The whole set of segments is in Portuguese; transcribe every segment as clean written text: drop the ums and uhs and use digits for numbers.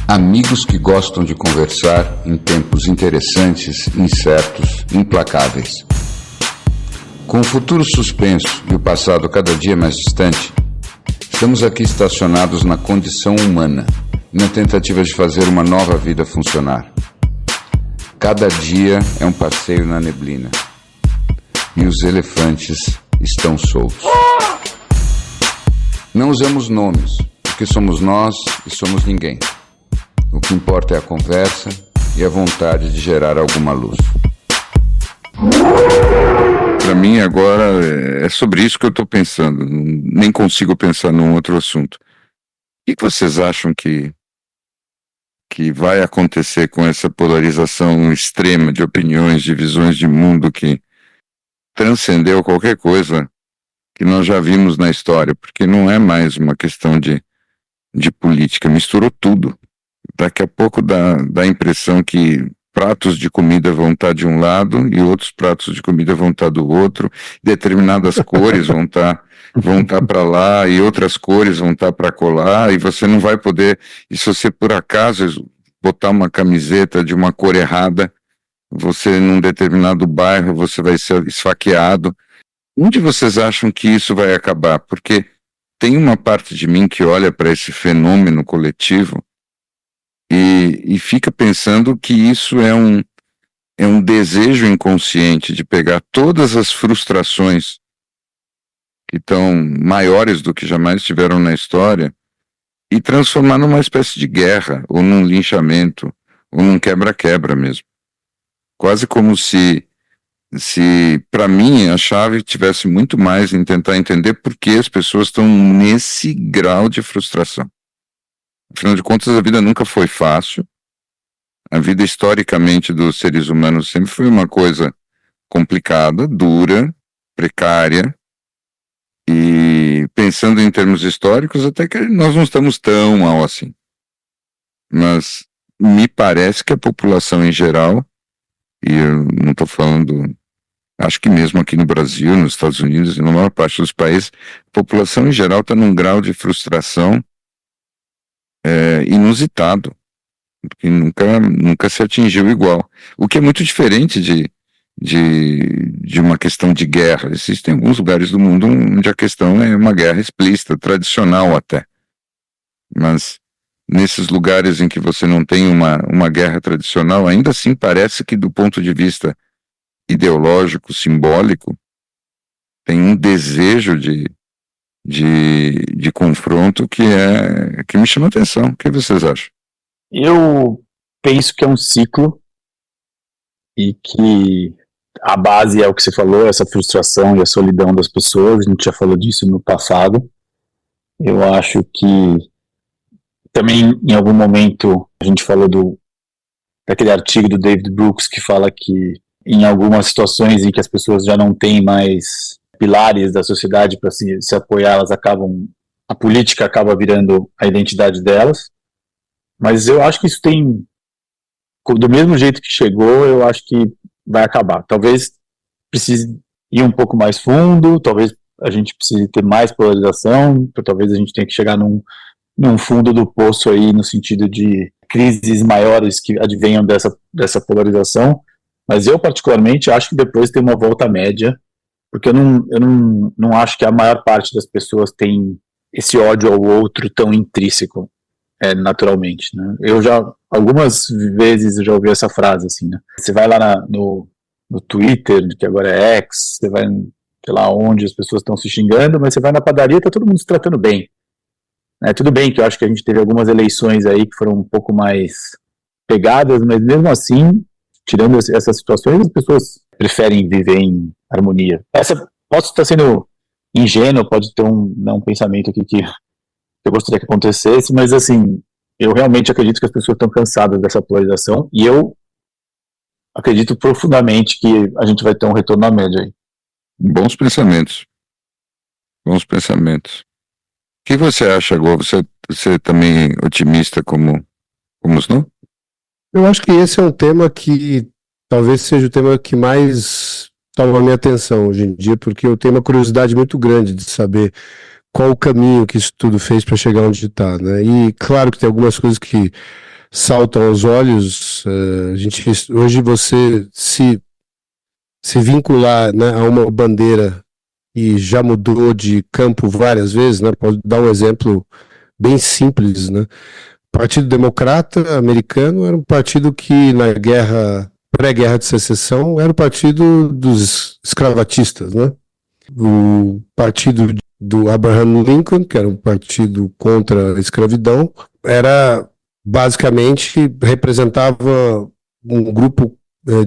Amigos que gostam de conversar em tempos interessantes, incertos, implacáveis. Com o futuro suspenso e o passado cada dia mais distante, estamos aqui estacionados na condição humana, na tentativa de fazer uma nova vida funcionar. Cada dia é um passeio na neblina, e os elefantes estão soltos. Não usamos nomes, porque somos nós e somos ninguém. O que importa é a conversa e a vontade de gerar alguma luz. Para mim agora é sobre isso que eu estou pensando, nem consigo pensar num outro assunto. O que vocês acham que vai acontecer com essa polarização extrema de opiniões, de visões de mundo que transcendeu qualquer coisa que nós já vimos na história? Porque não é mais uma questão de política, misturou tudo. Daqui a pouco dá a impressão que pratos de comida vão estar de um lado e outros pratos de comida vão estar do outro, determinadas cores vão estar para lá e outras cores vão estar para colar, e você não vai poder, e se você por acaso botar uma camiseta de uma cor errada, você num determinado bairro, você vai ser esfaqueado. Onde vocês acham que isso vai acabar? Porque tem uma parte de mim que olha para esse fenômeno coletivo e fica pensando que isso é um desejo inconsciente de pegar todas as frustrações que estão maiores do que jamais tiveram na história e transformar numa espécie de guerra, ou num linchamento, ou num quebra-quebra mesmo. Quase como se para mim, a chave tivesse muito mais em tentar entender por que as pessoas estão nesse grau de frustração. Afinal de contas, a vida nunca foi fácil. A vida, historicamente, dos seres humanos sempre foi uma coisa complicada, dura, precária. E pensando em termos históricos, até que nós não estamos tão mal assim. Mas me parece que a população em geral, e eu não estou falando, acho que mesmo aqui no Brasil, nos Estados Unidos e na maior parte dos países, a população em geral está num grau de frustração inusitado, porque nunca se atingiu igual. O que é muito diferente de uma questão de guerra. Existem alguns lugares do mundo onde a questão é uma guerra explícita, tradicional até. Mas nesses lugares em que você não tem uma guerra tradicional, ainda assim parece que do ponto de vista ideológico, simbólico, tem um desejo de confronto que me chama a atenção. O que vocês acham? Eu penso que é um ciclo e que a base é o que você falou, essa frustração e a solidão das pessoas. A gente já falou disso no passado. Eu acho que também em algum momento a gente falou daquele artigo do David Brooks que fala que em algumas situações em que as pessoas já não têm mais pilares da sociedade para se apoiar, a política acaba virando a identidade delas. Mas eu acho que isso tem, do mesmo jeito que chegou, eu acho que vai acabar. Talvez precise ir um pouco mais fundo, talvez a gente precise ter mais polarização, talvez a gente tenha que chegar num fundo do poço aí, no sentido de crises maiores que advenham dessa polarização. Mas eu, particularmente, acho que depois tem uma volta média, porque eu não acho que a maior parte das pessoas tem esse ódio ao outro tão intrínseco, naturalmente, né? Algumas vezes eu já ouvi essa frase, assim, né? Você vai lá no Twitter, que agora é X, você vai, sei lá onde as pessoas estão se xingando, mas você vai na padaria e tá todo mundo se tratando bem. Tudo bem que eu acho que a gente teve algumas eleições aí que foram um pouco mais pegadas, mas mesmo assim, tirando essas situações, as pessoas preferem viver em harmonia. Posso estar sendo ingênuo, pode ter um pensamento aqui que eu gostaria que acontecesse, mas assim, eu realmente acredito que as pessoas estão cansadas dessa polarização, e eu acredito profundamente que a gente vai ter um retorno à média aí. Bons pensamentos. Bons pensamentos. O que você acha, Gô? Você também é otimista como os não? Eu acho que esse é um tema que talvez seja o tema que mais toma a minha atenção hoje em dia, porque eu tenho uma curiosidade muito grande de saber qual o caminho que isso tudo fez para chegar onde está, né? E claro que tem algumas coisas que saltam aos olhos. Hoje você se vincular, né, a uma bandeira e já mudou de campo várias vezes, né? Pode dar um exemplo bem simples, né? O Partido Democrata americano era um partido que na pré-guerra de secessão era o partido dos escravatistas, né? O partido do Abraham Lincoln, que era um partido contra a escravidão, basicamente representava um grupo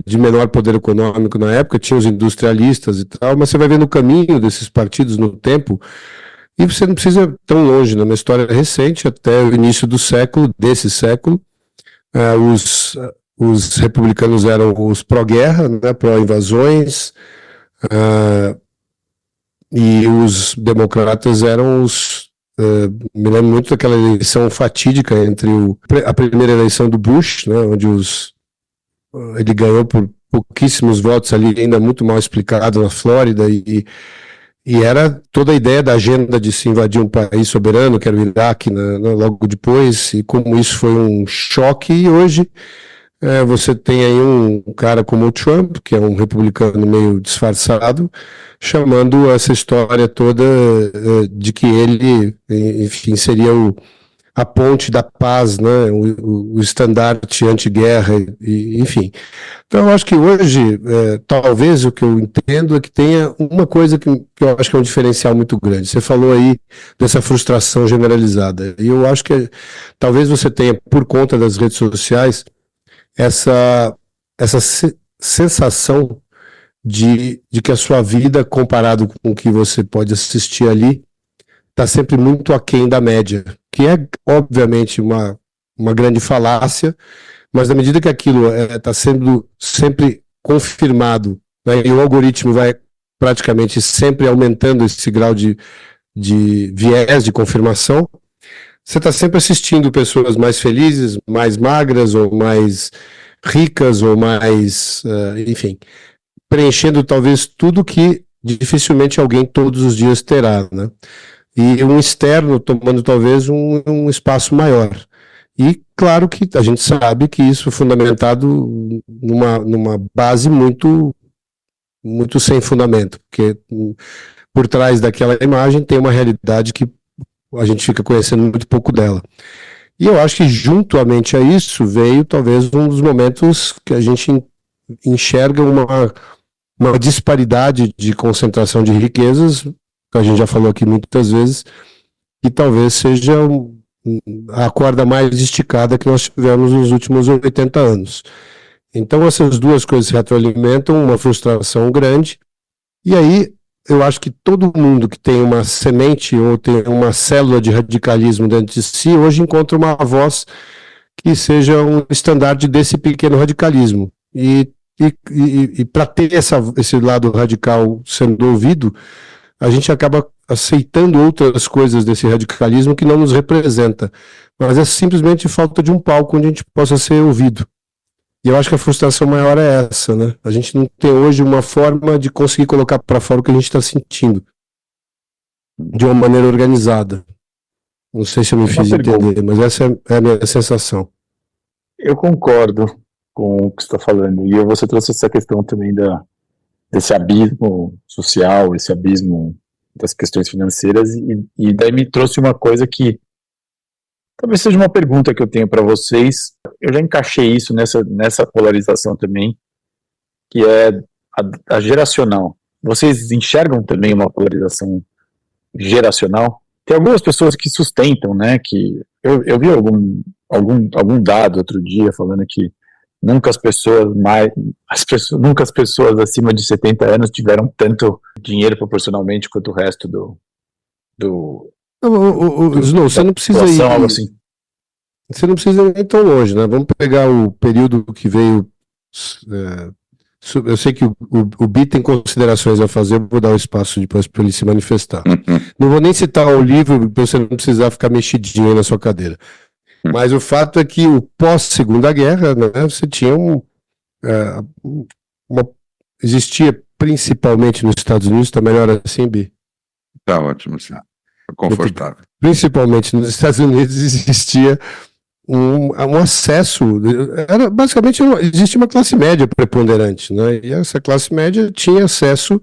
de menor poder econômico na época, tinha os industrialistas e tal, mas você vai vendo o caminho desses partidos no tempo, e você não precisa ir tão longe, numa história recente, até o início desse século, os republicanos eram os pró-guerra, né, pró-invasões, e os democratas eram me lembro muito daquela eleição fatídica entre a primeira eleição do Bush, né, onde ele ganhou por pouquíssimos votos ali, ainda muito mal explicado na Flórida, e era toda a ideia da agenda de se invadir um país soberano, que era o Iraque, né, logo depois, e como isso foi um choque, e hoje você tem aí um cara como o Trump, que é um republicano meio disfarçado, chamando essa história toda de que ele, enfim, seria a ponte da paz, né, o estandarte anti-guerra, enfim. Então, eu acho que hoje, talvez o que eu entendo é que tenha uma coisa que eu acho que é um diferencial muito grande. Você falou aí dessa frustração generalizada, e eu acho que talvez você tenha, por conta das redes sociais, essa sensação de que a sua vida, comparado com o que você pode assistir ali, está sempre muito aquém da média, que é, obviamente, uma grande falácia, mas na medida que aquilo está sendo sempre confirmado, né, e o algoritmo vai praticamente sempre aumentando esse grau de viés de confirmação, você está sempre assistindo pessoas mais felizes, mais magras, ou mais ricas, ou mais, enfim, preenchendo talvez tudo que dificilmente alguém todos os dias terá, né? E um externo tomando talvez um espaço maior. E claro que a gente sabe que isso é fundamentado numa base muito, muito sem fundamento, porque por trás daquela imagem tem uma realidade que a gente fica conhecendo muito pouco dela. E eu acho que juntuamente a isso veio talvez um dos momentos que a gente enxerga uma disparidade de concentração de riquezas, que a gente já falou aqui muitas vezes, que talvez seja a corda mais esticada que nós tivemos nos últimos 80 anos. Então essas duas coisas se retroalimentam, uma frustração grande, e aí eu acho que todo mundo que tem uma semente ou tem uma célula de radicalismo dentro de si, hoje encontra uma voz que seja um estandarte desse pequeno radicalismo. E para ter esse lado radical sendo ouvido, a gente acaba aceitando outras coisas desse radicalismo que não nos representa. Mas é simplesmente falta de um palco onde a gente possa ser ouvido. E eu acho que a frustração maior é essa, né? A gente não tem hoje uma forma de conseguir colocar para fora o que a gente está sentindo de uma maneira organizada. Não sei se eu me fiz entender, mas essa é a minha sensação. Eu concordo com o que você está falando. E você trouxe essa questão também desse abismo social, esse abismo das questões financeiras, e daí me trouxe uma coisa que talvez seja uma pergunta que eu tenho para vocês. Eu já encaixei isso nessa polarização também, que é a geracional. Vocês enxergam também uma polarização geracional? Tem algumas pessoas que sustentam, né, que eu vi algum dado outro dia falando que nunca as pessoas acima de 70 anos tiveram tanto dinheiro proporcionalmente quanto o resto Snow, você não precisa ir. Algo assim. Você não precisa ir tão longe, né? Vamos pegar o período que veio. Eu sei que o Bi tem considerações a fazer, vou dar um espaço depois para ele se manifestar. Não vou nem citar o livro, para você não precisar ficar mexidinho aí na sua cadeira. Mas o fato é que o pós-Segunda Guerra, né, você tinha existia principalmente nos Estados Unidos, está melhor assim, Bi? Tá ótimo, sim. Tá confortável. Principalmente nos Estados Unidos existia um acesso, basicamente existia uma classe média preponderante, né? E essa classe média tinha acesso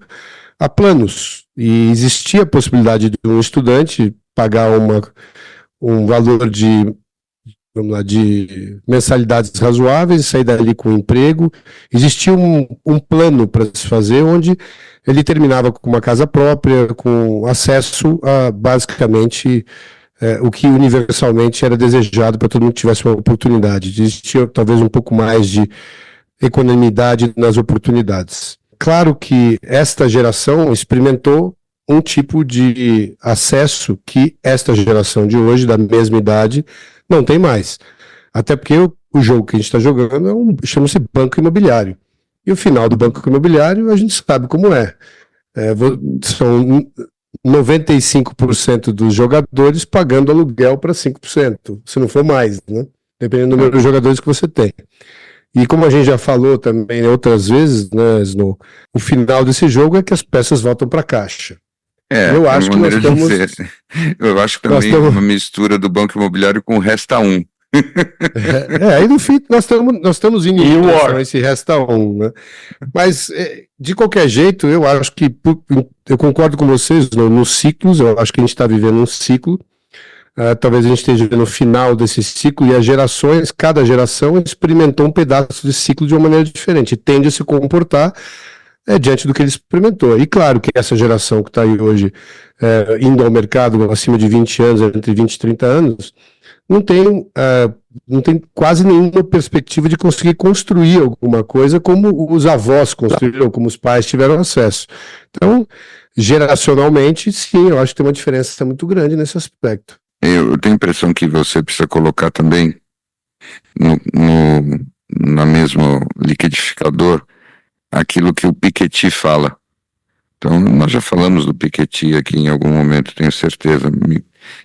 a planos, e existia a possibilidade de um estudante pagar um valor de, vamos lá, de mensalidades razoáveis e sair dali com um emprego. Existia um plano para se fazer, onde ele terminava com uma casa própria, com acesso a basicamente o que universalmente era desejado para todo mundo que tivesse uma oportunidade. Existia talvez um pouco mais de equanimidade nas oportunidades. Claro que esta geração experimentou um tipo de acesso que esta geração de hoje, da mesma idade, não tem mais. Até porque o jogo que a gente está jogando chama-se Banco Imobiliário. E o final do Banco Imobiliário a gente sabe como é. São 95% dos jogadores pagando aluguel para 5%, se não for mais, né? Dependendo do número de jogadores que você tem. E como a gente já falou também outras vezes, né, Snow, o final desse jogo é que as peças voltam para a caixa. Eu acho que nós estamos... Eu acho que também uma mistura do Banco Imobiliário com o Resta 1. Aí no fim nós estamos indo em relação a esse Resta 1, né? Mas de qualquer jeito, eu acho que eu concordo com vocês nos ciclos. Eu acho que a gente está vivendo um ciclo. Talvez a gente esteja no final desse ciclo, e as gerações, cada geração experimentou um pedaço desse ciclo de uma maneira diferente, e tende a se comportar diante do que ele experimentou. E claro que essa geração que está aí hoje indo ao mercado acima de 20 anos, entre 20 e 30 anos, não tem quase nenhuma perspectiva de conseguir construir alguma coisa como os avós construíram, como os pais tiveram acesso. Então, geracionalmente, sim, eu acho que tem uma diferença muito grande nesse aspecto. Eu tenho a impressão que você precisa colocar também na mesmo liquidificador aquilo que o Piketty fala. Então, nós já falamos do Piketty aqui em algum momento, tenho certeza.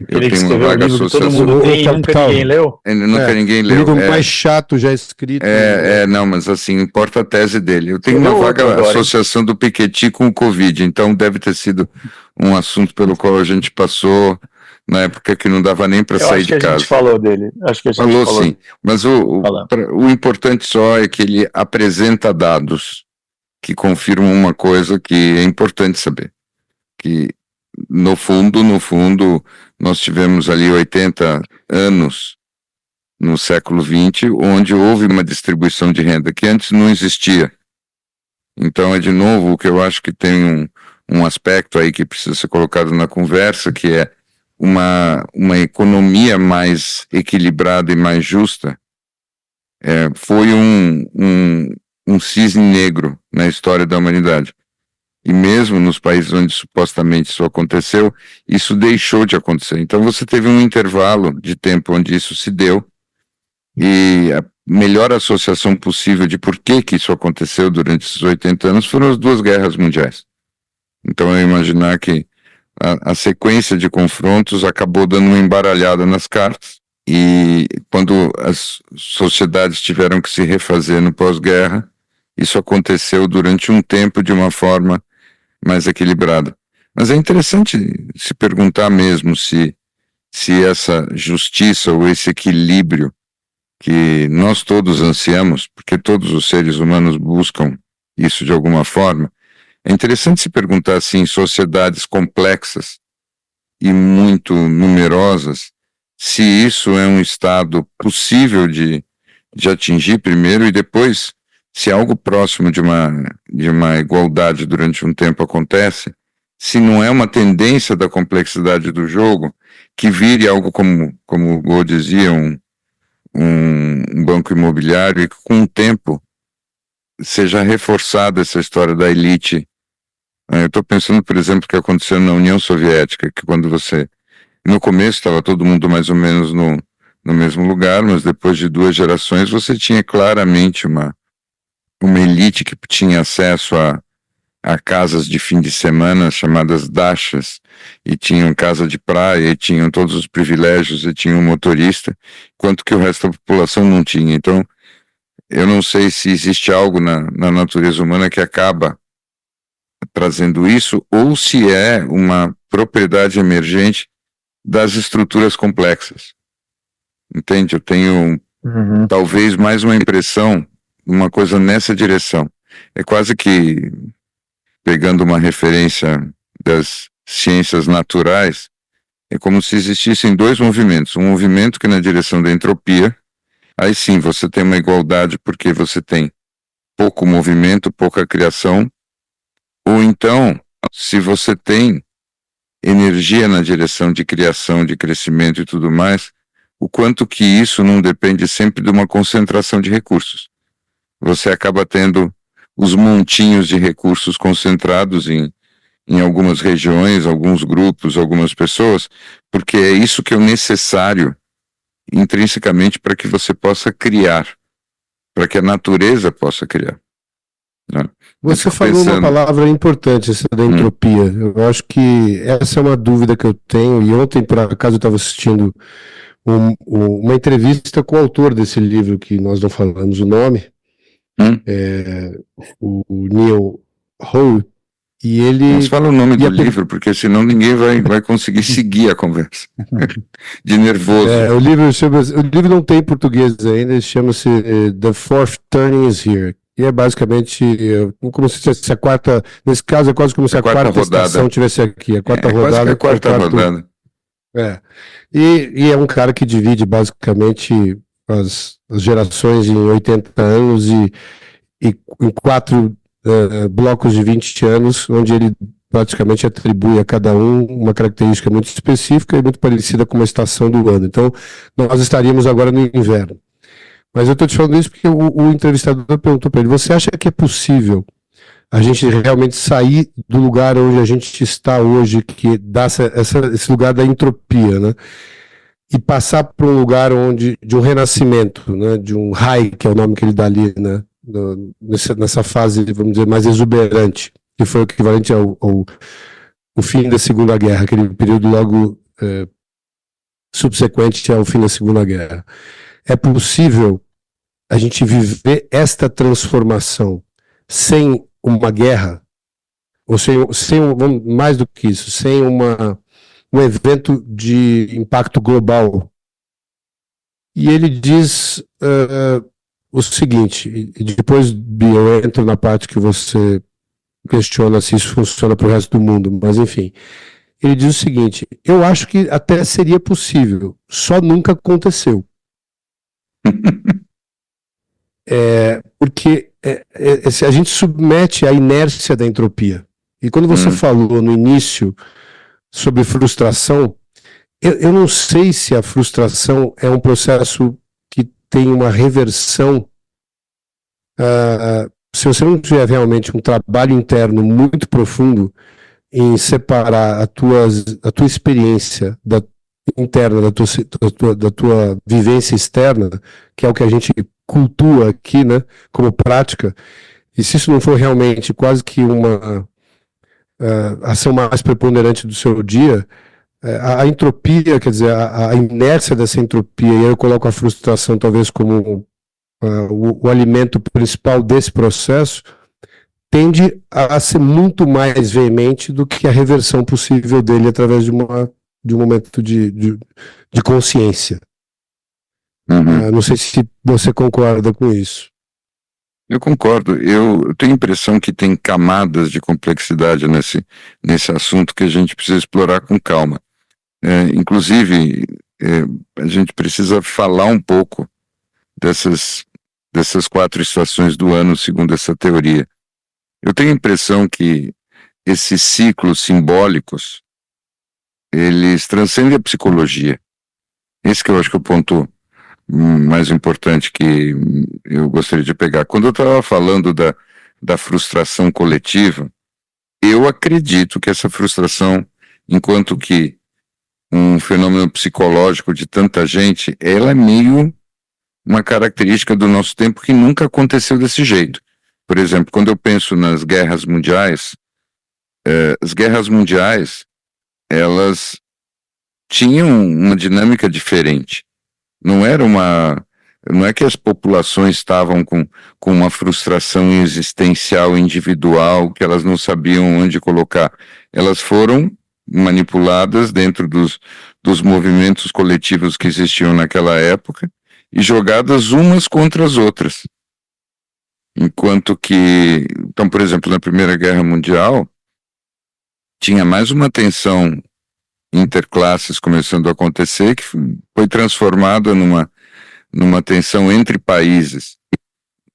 Eu tenho uma vaga associação. Todo mundo tem, nunca ninguém leu? Nunca ninguém leu. O livro mais chato já escrito. Não, mas assim, importa a tese dele. Eu tenho uma vaga associação do Piketty com o Covid, então deve ter sido um assunto pelo qual a gente passou na época que não dava nem para sair de casa. Acho que a gente falou dele. Acho que a gente falou sim. Mas o importante só é que ele apresenta dados que confirmam uma coisa que é importante saber. Que, no fundo, nós tivemos ali 80 anos no século XX, onde houve uma distribuição de renda que antes não existia. Então, de novo, o que eu acho que tem um aspecto aí que precisa ser colocado na conversa, que é uma economia mais equilibrada e mais justa, foi um cisne negro na história da humanidade. E mesmo nos países onde supostamente isso aconteceu, isso deixou de acontecer. Então você teve um intervalo de tempo onde isso se deu, e a melhor associação possível de por que isso aconteceu durante esses 80 anos foram as 2 guerras mundiais. Então eu imaginar que a sequência de confrontos acabou dando uma embaralhada nas cartas, e quando as sociedades tiveram que se refazer no pós-guerra, isso aconteceu durante um tempo de uma forma mais equilibrada. Mas é interessante se perguntar mesmo se essa justiça ou esse equilíbrio que nós todos ansiamos, porque todos os seres humanos buscam isso de alguma forma, é interessante se perguntar se em sociedades complexas e muito numerosas, se isso é um estado possível de atingir primeiro, e depois, se algo próximo de uma igualdade durante um tempo acontece, se não é uma tendência da complexidade do jogo que vire algo como o Go dizia, um banco imobiliário, e que com o tempo seja reforçada essa história da elite. Eu estou pensando, por exemplo, o que aconteceu na União Soviética, que quando no começo estava todo mundo mais ou menos no mesmo lugar, mas depois de 2 gerações você tinha claramente uma elite que tinha acesso a casas de fim de semana chamadas dachas, e tinham casa de praia, e tinham todos os privilégios, e tinham um motorista, enquanto que o resto da população não tinha. Então, eu não sei se existe algo na natureza humana que acaba trazendo isso, ou se é uma propriedade emergente das estruturas complexas. Entende? Eu tenho talvez mais uma impressão, uma coisa nessa direção. É quase que, pegando uma referência das ciências naturais, é como se existissem dois movimentos. Um movimento que é na direção da entropia, aí sim você tem uma igualdade porque você tem pouco movimento, pouca criação, ou então, se você tem energia na direção de criação, de crescimento e tudo mais, o quanto que isso não depende sempre de uma concentração de recursos. Você acaba tendo os montinhos de recursos concentrados em algumas regiões, alguns grupos, algumas pessoas, porque é isso que é o necessário intrinsecamente para que você possa criar, para que a natureza possa criar. Né? Você falou uma palavra importante, essa da entropia. Eu acho que essa é uma dúvida que eu tenho, e ontem, por acaso, eu estava assistindo uma entrevista com o autor desse livro, que nós não falamos o nome, o Neil Howe, e ele... Mas fala o nome do livro, porque senão ninguém vai conseguir seguir a conversa. De nervoso. O livro não tem em português ainda, ele chama-se The Fourth Turning is Here. E é basicamente como se a quarta, nesse caso é quase como se a quarta estação tivesse aqui, a quarta rodada. Quase a quarta rodada. E é um cara que divide basicamente as gerações em 80 anos e em 4 blocos de 20 anos, onde ele praticamente atribui a cada um uma característica muito específica e muito parecida com uma estação do ano. Então, nós estaríamos agora no inverno. Mas eu estou te falando isso porque o entrevistador perguntou para ele, você acha que é possível a gente realmente sair do lugar onde a gente está hoje, que dá esse lugar da entropia, né? E passar para um lugar de um renascimento, né? De um high, que é o nome que ele dá ali, né? Nessa fase, vamos dizer, mais exuberante, que foi o equivalente ao fim da Segunda Guerra, aquele período logo subsequente ao fim da Segunda Guerra. É possível a gente viver esta transformação sem uma guerra, ou sem mais do que isso, sem um evento de impacto global? E ele diz o seguinte, e depois eu entro na parte que você questiona se isso funciona para o resto do mundo, mas enfim, ele diz o seguinte, eu acho que até seria possível, só nunca aconteceu. Porque a gente submete à inércia da entropia. E quando você falou no início sobre frustração, eu não sei se a frustração é um processo que tem uma reversão. Se você não tiver realmente um trabalho interno muito profundo em separar a tua experiência interna da tua vivência externa, que é o que a gente cultua aqui, né, como prática, e se isso não for realmente quase que uma ação mais preponderante do seu dia, a entropia, quer dizer, a inércia dessa entropia, e eu coloco a frustração talvez como o alimento principal desse processo, tende a ser muito mais veemente do que a reversão possível dele através de um momento de consciência. Não sei se você concorda com isso. Eu concordo. Eu tenho a impressão que tem camadas de complexidade nesse assunto que a gente precisa explorar com calma. Inclusive, a gente precisa falar um pouco dessas 4 estações do ano, segundo essa teoria. Eu tenho a impressão que esses ciclos simbólicos, eles transcendem a psicologia. Esse que eu acho que é o ponto mais importante que eu gostaria de pegar. Quando eu estava falando da frustração coletiva, eu acredito que essa frustração, enquanto que um fenômeno psicológico de tanta gente, ela é meio uma característica do nosso tempo que nunca aconteceu desse jeito. Por exemplo, quando eu penso nas guerras mundiais, as guerras mundiais, elas tinham uma dinâmica diferente. Não era não é que as populações estavam com uma frustração existencial individual que elas não sabiam onde colocar. Elas foram manipuladas dentro dos movimentos coletivos que existiam naquela época e jogadas umas contra as outras. Enquanto que, então, por exemplo, na Primeira Guerra Mundial, tinha mais uma tensão interclasses começando a acontecer, que foi transformada numa tensão entre países.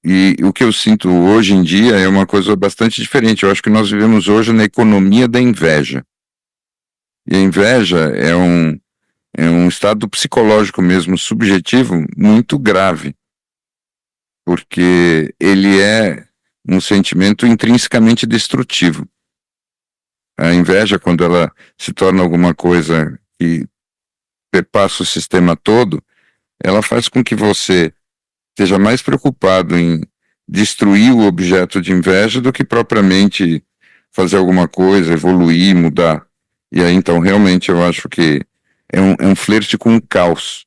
E o que eu sinto hoje em dia é uma coisa bastante diferente. Eu acho que nós vivemos hoje na economia da inveja. E a inveja é um estado psicológico mesmo, subjetivo, muito grave. Porque ele é um sentimento intrinsecamente destrutivo. A inveja, quando ela se torna alguma coisa que perpassa o sistema todo, ela faz com que você esteja mais preocupado em destruir o objeto de inveja do que propriamente fazer alguma coisa, evoluir, mudar. E aí, então, realmente, eu acho que é um flerte com o caos.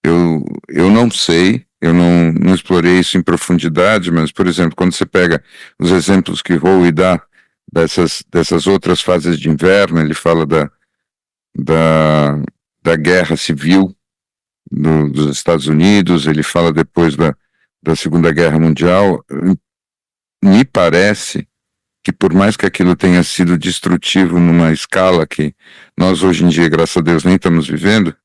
Eu não sei, eu não explorei isso em profundidade, mas, por exemplo, quando você pega os exemplos que Howe dá dessas outras fases de inverno, ele fala da guerra civil dos Estados Unidos, ele fala depois da Segunda Guerra Mundial. Me parece que, por mais que aquilo tenha sido destrutivo numa escala que nós hoje em dia, graças a Deus, nem estamos vivendo,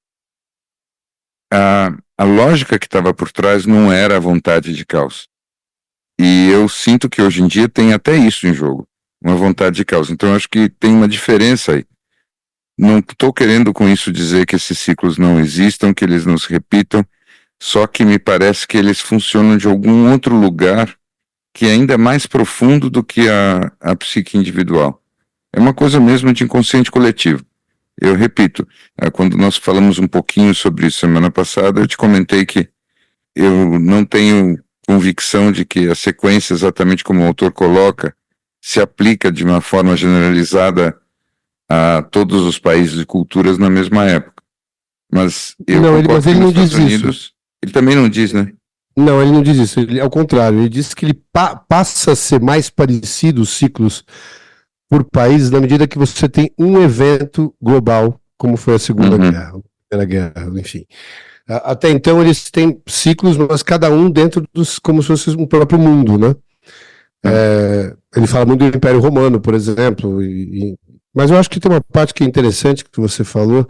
a lógica que estava por trás não era a vontade de caos. E eu sinto que hoje em dia tem até isso em jogo, uma vontade de caos. Então eu acho que tem uma diferença aí. Não estou querendo com isso dizer que esses ciclos não existam, que eles não se repitam, só que me parece que eles funcionam de algum outro lugar que é ainda mais profundo do que a psique individual. É uma coisa mesmo de inconsciente coletivo. Eu repito, quando nós falamos um pouquinho sobre isso semana passada, eu te comentei que eu não tenho convicção de que a sequência, exatamente como o autor coloca, se aplica de uma forma generalizada a todos os países e culturas na mesma época. Mas eu Não, concordo mas que ele nos não Estados diz Unidos, isso. ele também não diz, né? Não, ele não diz isso. Ele, ao contrário, ele diz que ele passa a ser mais parecido os ciclos por países na medida que você tem um evento global, como foi a Segunda Guerra, a Primeira Guerra, enfim. Até então eles têm ciclos, mas cada um dentro como se fosse um próprio mundo, né? Ele fala muito do Império Romano, por exemplo, mas eu acho que tem uma parte que é interessante que você falou.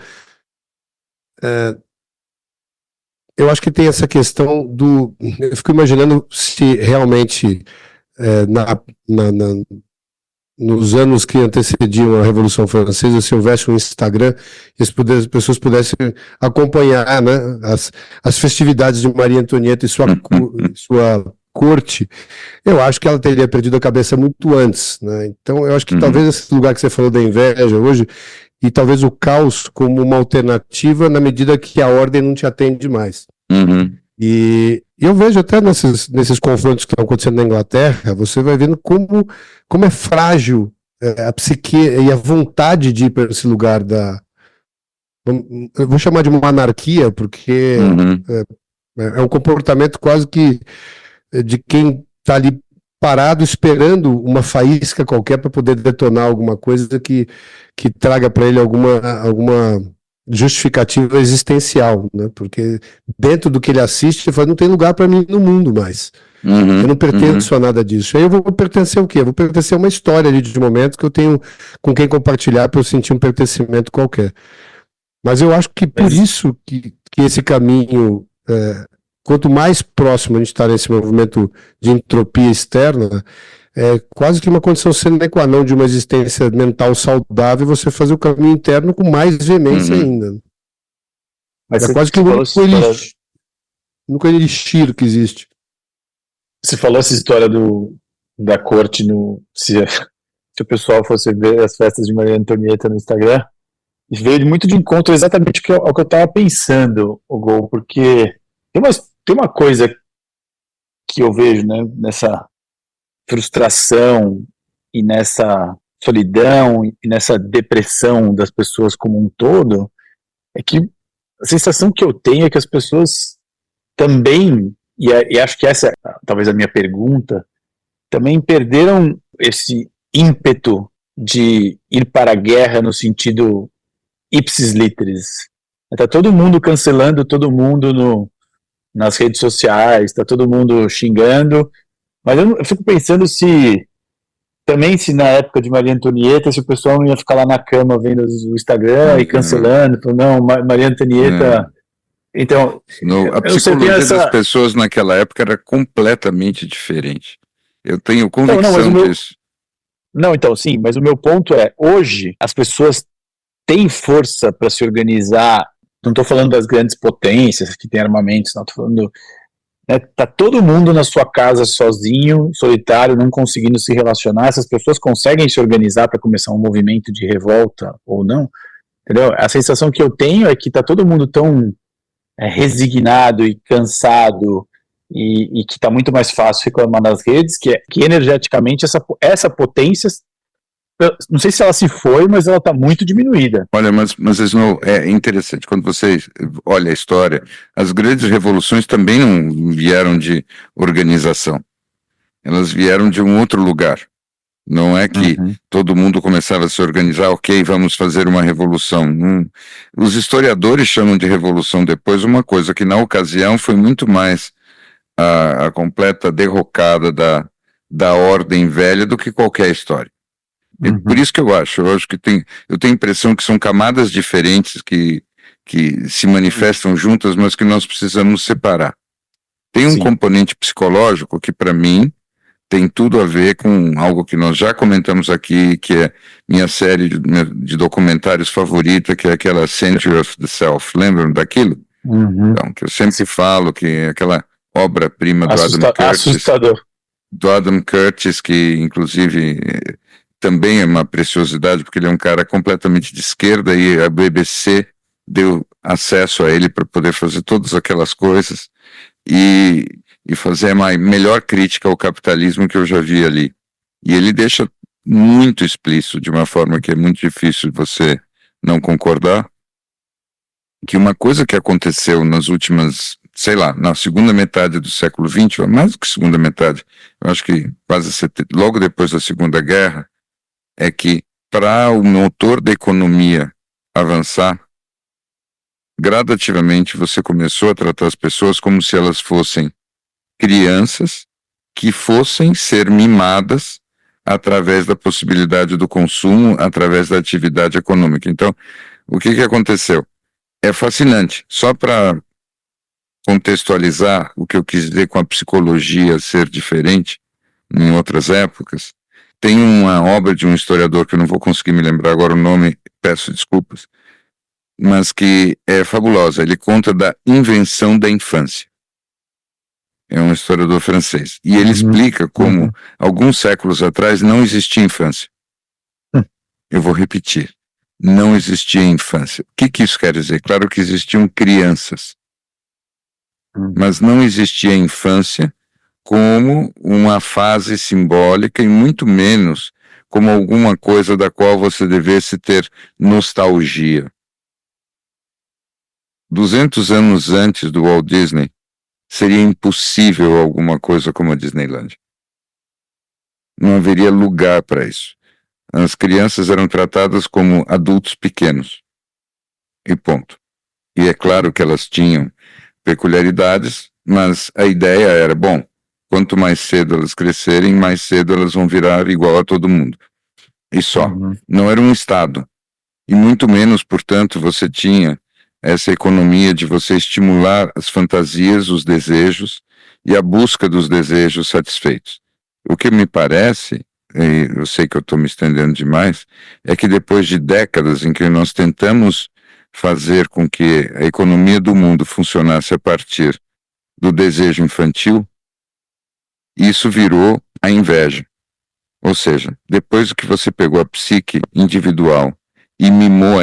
Eu acho que tem essa questão eu fico imaginando se realmente nos anos que antecediam a Revolução Francesa, se houvesse um Instagram, e as pessoas pudessem acompanhar, né, as festividades de Maria Antonieta e sua corte. Eu acho que ela teria perdido a cabeça muito antes, né? Então eu acho que talvez esse lugar que você falou da inveja hoje, e talvez o caos como uma alternativa na medida que a ordem não te atende mais. E eu vejo até nesses confrontos que estão acontecendo na Inglaterra, você vai vendo como é frágil a psique e a vontade de ir para esse lugar eu vou chamar de uma anarquia, porque é um comportamento quase que de quem está ali parado esperando uma faísca qualquer para poder detonar alguma coisa que traga para ele alguma justificativa existencial, né? Porque dentro do que ele assiste, ele fala, não tem lugar para mim no mundo mais. Eu não pertenço a nada disso. Aí eu vou pertencer ao quê? Eu vou pertencer a uma história ali de momentos que eu tenho com quem compartilhar para eu sentir um pertencimento qualquer. Mas eu acho que por isso que esse caminho, quanto mais próximo a gente está nesse movimento de entropia externa, é quase que uma condição sine qua non de uma existência mental saudável você fazer o caminho interno com mais veemência ainda. Mas é quase que um elixir que existe. Você falou essa história da corte, se o pessoal fosse ver as festas de Maria Antonieta no Instagram, veio muito de encontro exatamente ao que eu estava pensando, o Gol, porque tem uma coisa que eu vejo, né, nessa frustração e nessa solidão e nessa depressão das pessoas como um todo, é que a sensação que eu tenho é que as pessoas também, e acho que essa é talvez a minha pergunta, também perderam esse ímpeto de ir para a guerra no sentido ipsis literis. Está todo mundo cancelando todo mundo nas redes sociais, está todo mundo xingando, mas eu fico pensando se na época de Maria Antonieta, se o pessoal não ia ficar lá na cama vendo o Instagram e cancelando, falando, não, Maria Antonieta... Então, a psicologia das pessoas naquela época era completamente diferente. Eu tenho convicção disso. Não, então, sim, mas o meu ponto é, hoje as pessoas têm força para se organizar, não estou falando das grandes potências que têm armamentos, não, estou falando... Tá todo mundo na sua casa sozinho, solitário, não conseguindo se relacionar. Essas pessoas conseguem se organizar para começar um movimento de revolta ou não? Entendeu? A sensação que eu tenho é que tá todo mundo tão resignado e cansado e que tá muito mais fácil reclamar nas redes, que energeticamente essa potência, não sei se ela se foi, mas ela está muito diminuída. Olha, mas é interessante, quando você olha a história, as grandes revoluções também não vieram de organização, elas vieram de um outro lugar. Não é que todo mundo começava a se organizar, ok, vamos fazer uma revolução. Os historiadores chamam de revolução depois uma coisa que na ocasião foi muito mais a completa derrocada da ordem velha do que qualquer história. Por isso que eu acho que eu tenho a impressão que são camadas diferentes que se manifestam juntas, mas que nós precisamos separar. Tem um componente psicológico que, para mim, tem tudo a ver com algo que nós já comentamos aqui, que é minha série de documentários favorita, que é aquela Century of the Self. Lembram daquilo? Então, que eu sempre falo que é aquela obra-prima do Adam Curtis. Assustador. Do Adam Curtis, que, inclusive... também é uma preciosidade, porque ele é um cara completamente de esquerda e a BBC deu acesso a ele para poder fazer todas aquelas coisas e fazer a melhor crítica ao capitalismo que eu já vi ali. E ele deixa muito explícito, de uma forma que é muito difícil você não concordar, que uma coisa que aconteceu nas últimas, sei lá, na segunda metade do século XX, ou mais do que segunda metade, eu acho que quase logo depois da Segunda Guerra, é que para o motor da economia avançar, gradativamente você começou a tratar as pessoas como se elas fossem crianças que fossem ser mimadas através da possibilidade do consumo, através da atividade econômica. Então, o que aconteceu? É fascinante. Só para contextualizar o que eu quis dizer com a psicologia ser diferente em outras épocas, tem uma obra de um historiador que eu não vou conseguir me lembrar agora o nome, peço desculpas, mas que é fabulosa. Ele conta da invenção da infância. É um historiador francês. E ele explica como, alguns séculos atrás, não existia infância. Eu vou repetir. Não existia infância. O que isso quer dizer? Claro que existiam crianças. Mas não existia infância como uma fase simbólica e muito menos como alguma coisa da qual você devesse ter nostalgia. 200 anos antes do Walt Disney, seria impossível alguma coisa como a Disneylandia. Não haveria lugar para isso. As crianças eram tratadas como adultos pequenos. E ponto. E é claro que elas tinham peculiaridades, mas a ideia era, bom, quanto mais cedo elas crescerem, mais cedo elas vão virar igual a todo mundo. E só. Não era um Estado. E muito menos, portanto, você tinha essa economia de você estimular as fantasias, os desejos e a busca dos desejos satisfeitos. O que me parece, e eu sei que eu estou me estendendo demais, é que depois de décadas em que nós tentamos fazer com que a economia do mundo funcionasse a partir do desejo infantil, isso virou a inveja. Ou seja, depois que você pegou a psique individual e mimou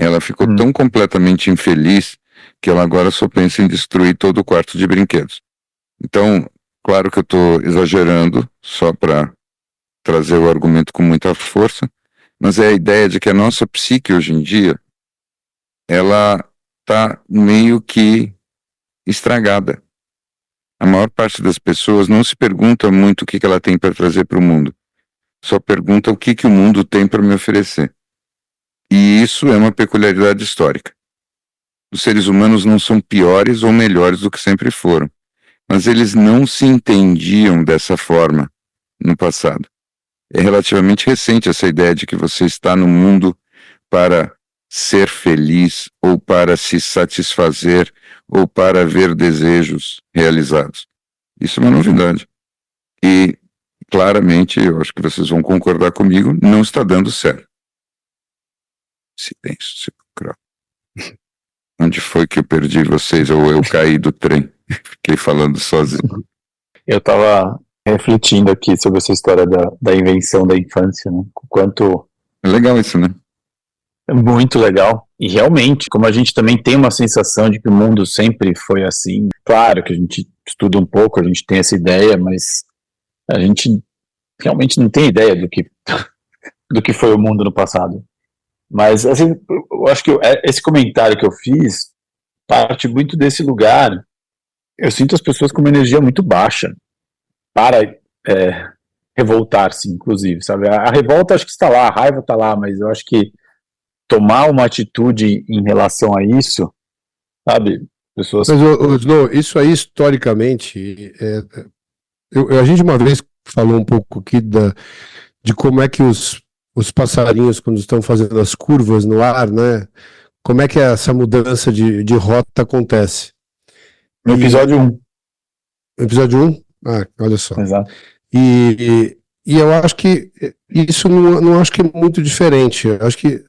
ela ficou tão completamente infeliz que ela agora só pensa em destruir todo o quarto de brinquedos. Então, claro que eu estou exagerando, só para trazer o argumento com muita força, mas é a ideia de que a nossa psique hoje em dia, ela está meio que estragada. A maior parte das pessoas não se pergunta muito o que ela tem para trazer para o mundo. Só pergunta o que o mundo tem para me oferecer. E isso é uma peculiaridade histórica. Os seres humanos não são piores ou melhores do que sempre foram, mas eles não se entendiam dessa forma no passado. É relativamente recente essa ideia de que você está no mundo para ser feliz, ou para se satisfazer, ou para ver desejos realizados. Isso é uma novidade. E, claramente, eu acho que vocês vão concordar comigo, não está dando certo. Silêncio sepulcral. Onde foi que eu perdi vocês, ou eu caí do trem? Fiquei falando sozinho. Eu estava refletindo aqui sobre essa história da invenção da infância, né? O quanto É legal isso, né? é muito legal. E realmente, como a gente também tem uma sensação de que o mundo sempre foi assim, claro que a gente estuda um pouco, a gente tem essa ideia, mas a gente realmente não tem ideia do que foi o mundo no passado. Mas, assim, eu acho que esse comentário que eu fiz parte muito desse lugar. Eu sinto as pessoas com uma energia muito baixa para revoltar-se, inclusive, sabe? A revolta acho que está lá, a raiva está lá, mas eu acho que tomar uma atitude em relação a isso, sabe? Pessoas... Mas, Snow, isso aí historicamente, a gente uma vez falou um pouco aqui de como é que os passarinhos, quando estão fazendo as curvas no ar, né? Como é que essa mudança de rota acontece? No episódio 1. Episódio 1? Ah, olha só. Exato. E eu acho que isso não acho que é muito diferente. Eu acho que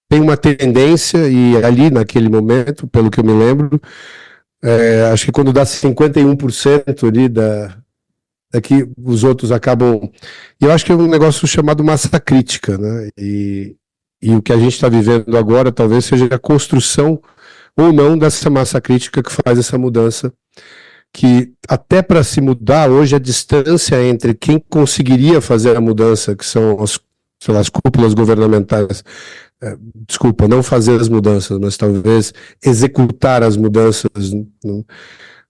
tem uma tendência, e ali naquele momento, pelo que eu me lembro, acho que quando dá 51% ali daqui, os outros acabam... Eu acho que é um negócio chamado massa crítica, né? E o que a gente está vivendo agora talvez seja a construção ou não dessa massa crítica que faz essa mudança, que até para se mudar hoje a distância entre quem conseguiria fazer a mudança, que são as cúpulas governamentais, desculpa, não fazer as mudanças, mas talvez executar as mudanças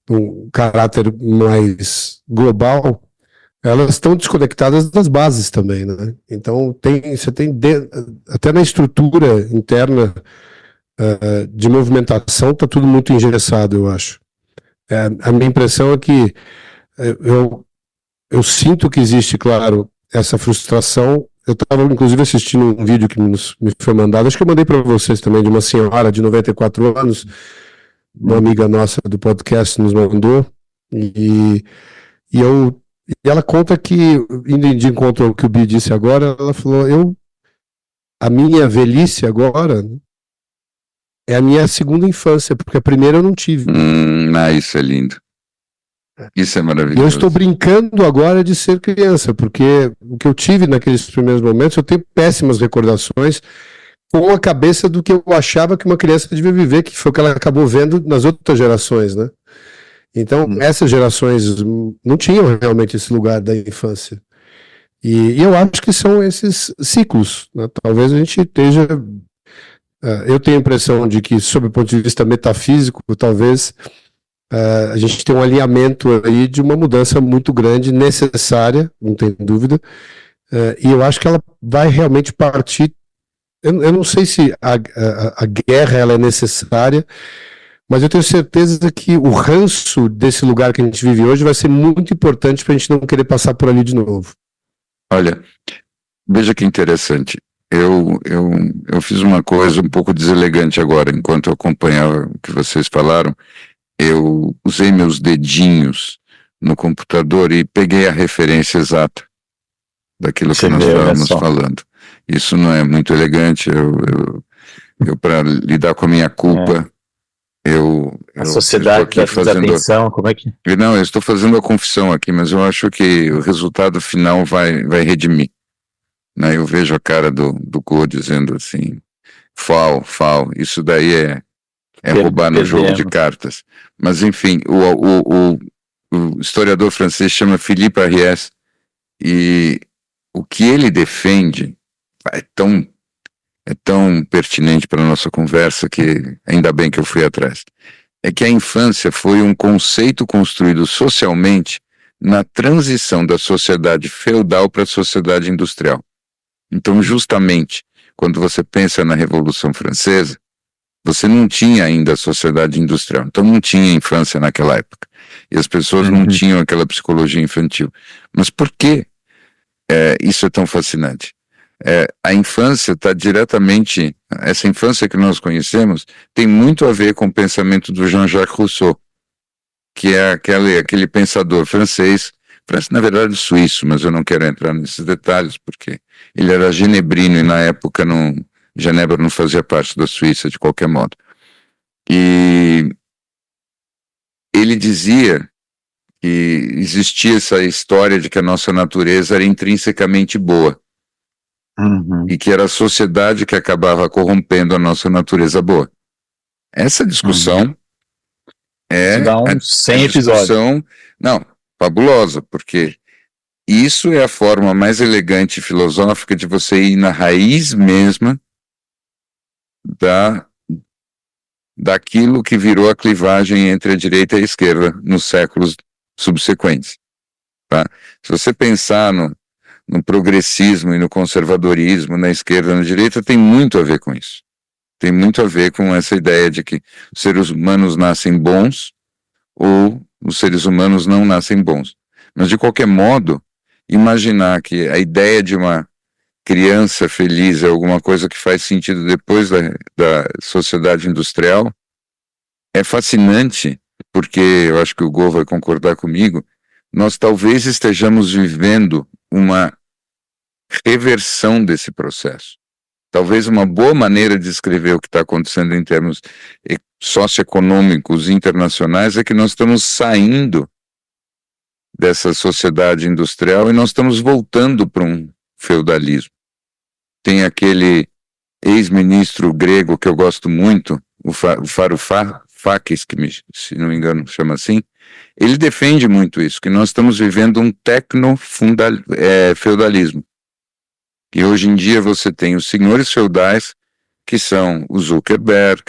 num caráter mais global, elas estão desconectadas das bases também, né? Então você tem até na estrutura interna de movimentação está tudo muito engessado, eu acho. A minha impressão é que eu sinto que existe, claro, essa frustração. Eu estava, inclusive, assistindo um vídeo que me foi mandado, acho que eu mandei para vocês também, de uma senhora de 94 anos, uma amiga nossa do podcast nos mandou, e ela conta que, indo de encontro ao que o Bi disse agora, ela falou, a minha velhice agora é a minha segunda infância, porque a primeira eu não tive. Isso é lindo. Isso é maravilhoso. E eu estou brincando agora de ser criança, porque o que eu tive naqueles primeiros momentos, eu tenho péssimas recordações com a cabeça do que eu achava que uma criança devia viver, que foi o que ela acabou vendo nas outras gerações, né? Então, essas gerações não tinham realmente esse lugar da infância. E eu acho que são esses ciclos, né? Talvez a gente esteja... eu tenho a impressão de que, sob o ponto de vista metafísico, talvez... a gente tem um alinhamento aí de uma mudança muito grande, necessária, não tem dúvida, e eu acho que ela vai realmente partir. Eu não sei se a guerra ela é necessária, mas eu tenho certeza que o ranço desse lugar que a gente vive hoje vai ser muito importante para a gente não querer passar por ali de novo. Olha, veja que interessante. Eu fiz uma coisa um pouco deselegante agora, enquanto eu acompanhava o que vocês falaram. Eu usei meus dedinhos no computador e peguei a referência exata daquilo que nós estávamos falando. Isso não é muito elegante. Eu para lidar com a minha culpa, a sociedade da desatenção, como é que... Não, eu estou fazendo a confissão aqui, mas eu acho que o resultado final vai redimir. Né? Eu vejo a cara do Go dizendo assim, fal, isso daí é roubar no jogo de cartas. Mas, enfim, o historiador francês chama Philippe Ariès, e o que ele defende é tão pertinente para a nossa conversa que ainda bem que eu fui atrás. é que a infância foi um conceito construído socialmente na transição da sociedade feudal para a sociedade industrial. Então, justamente, quando você pensa na Revolução Francesa, você não tinha ainda a sociedade industrial, então não tinha infância naquela época. E as pessoas não tinham aquela psicologia infantil. Mas por que isso é tão fascinante? A infância está diretamente, essa infância que nós conhecemos, tem muito a ver com o pensamento do Jean-Jacques Rousseau, que é aquele pensador francês, na verdade suíço, mas eu não quero entrar nesses detalhes, porque ele era genebrino e na época Genebra não fazia parte da Suíça de qualquer modo. E ele dizia que existia essa história de que a nossa natureza era intrinsecamente boa. E que era a sociedade que acabava corrompendo a nossa natureza boa. Essa discussão é dá uns 100 episódios. Não, fabulosa, porque isso é a forma mais elegante e filosófica de você ir na raiz mesma daquilo que virou a clivagem entre a direita e a esquerda nos séculos subsequentes. Tá? Se você pensar no progressismo e no conservadorismo, na esquerda e na direita, tem muito a ver com isso. Tem muito a ver com essa ideia de que os seres humanos nascem bons ou os seres humanos não nascem bons. Mas, de qualquer modo, imaginar que a ideia de uma criança feliz é alguma coisa que faz sentido depois da sociedade industrial é fascinante, porque eu acho que o Go vai concordar comigo, nós talvez estejamos vivendo uma reversão desse processo. Talvez uma boa maneira de descrever o que está acontecendo em termos socioeconômicos internacionais é que nós estamos saindo dessa sociedade industrial e nós estamos voltando para um feudalismo. Tem aquele ex-ministro grego que eu gosto muito, o Varoufakis, que se não me engano chama assim, ele defende muito isso, que nós estamos vivendo um tecno-feudalismo. E hoje em dia você tem os senhores feudais, que são o Zuckerberg,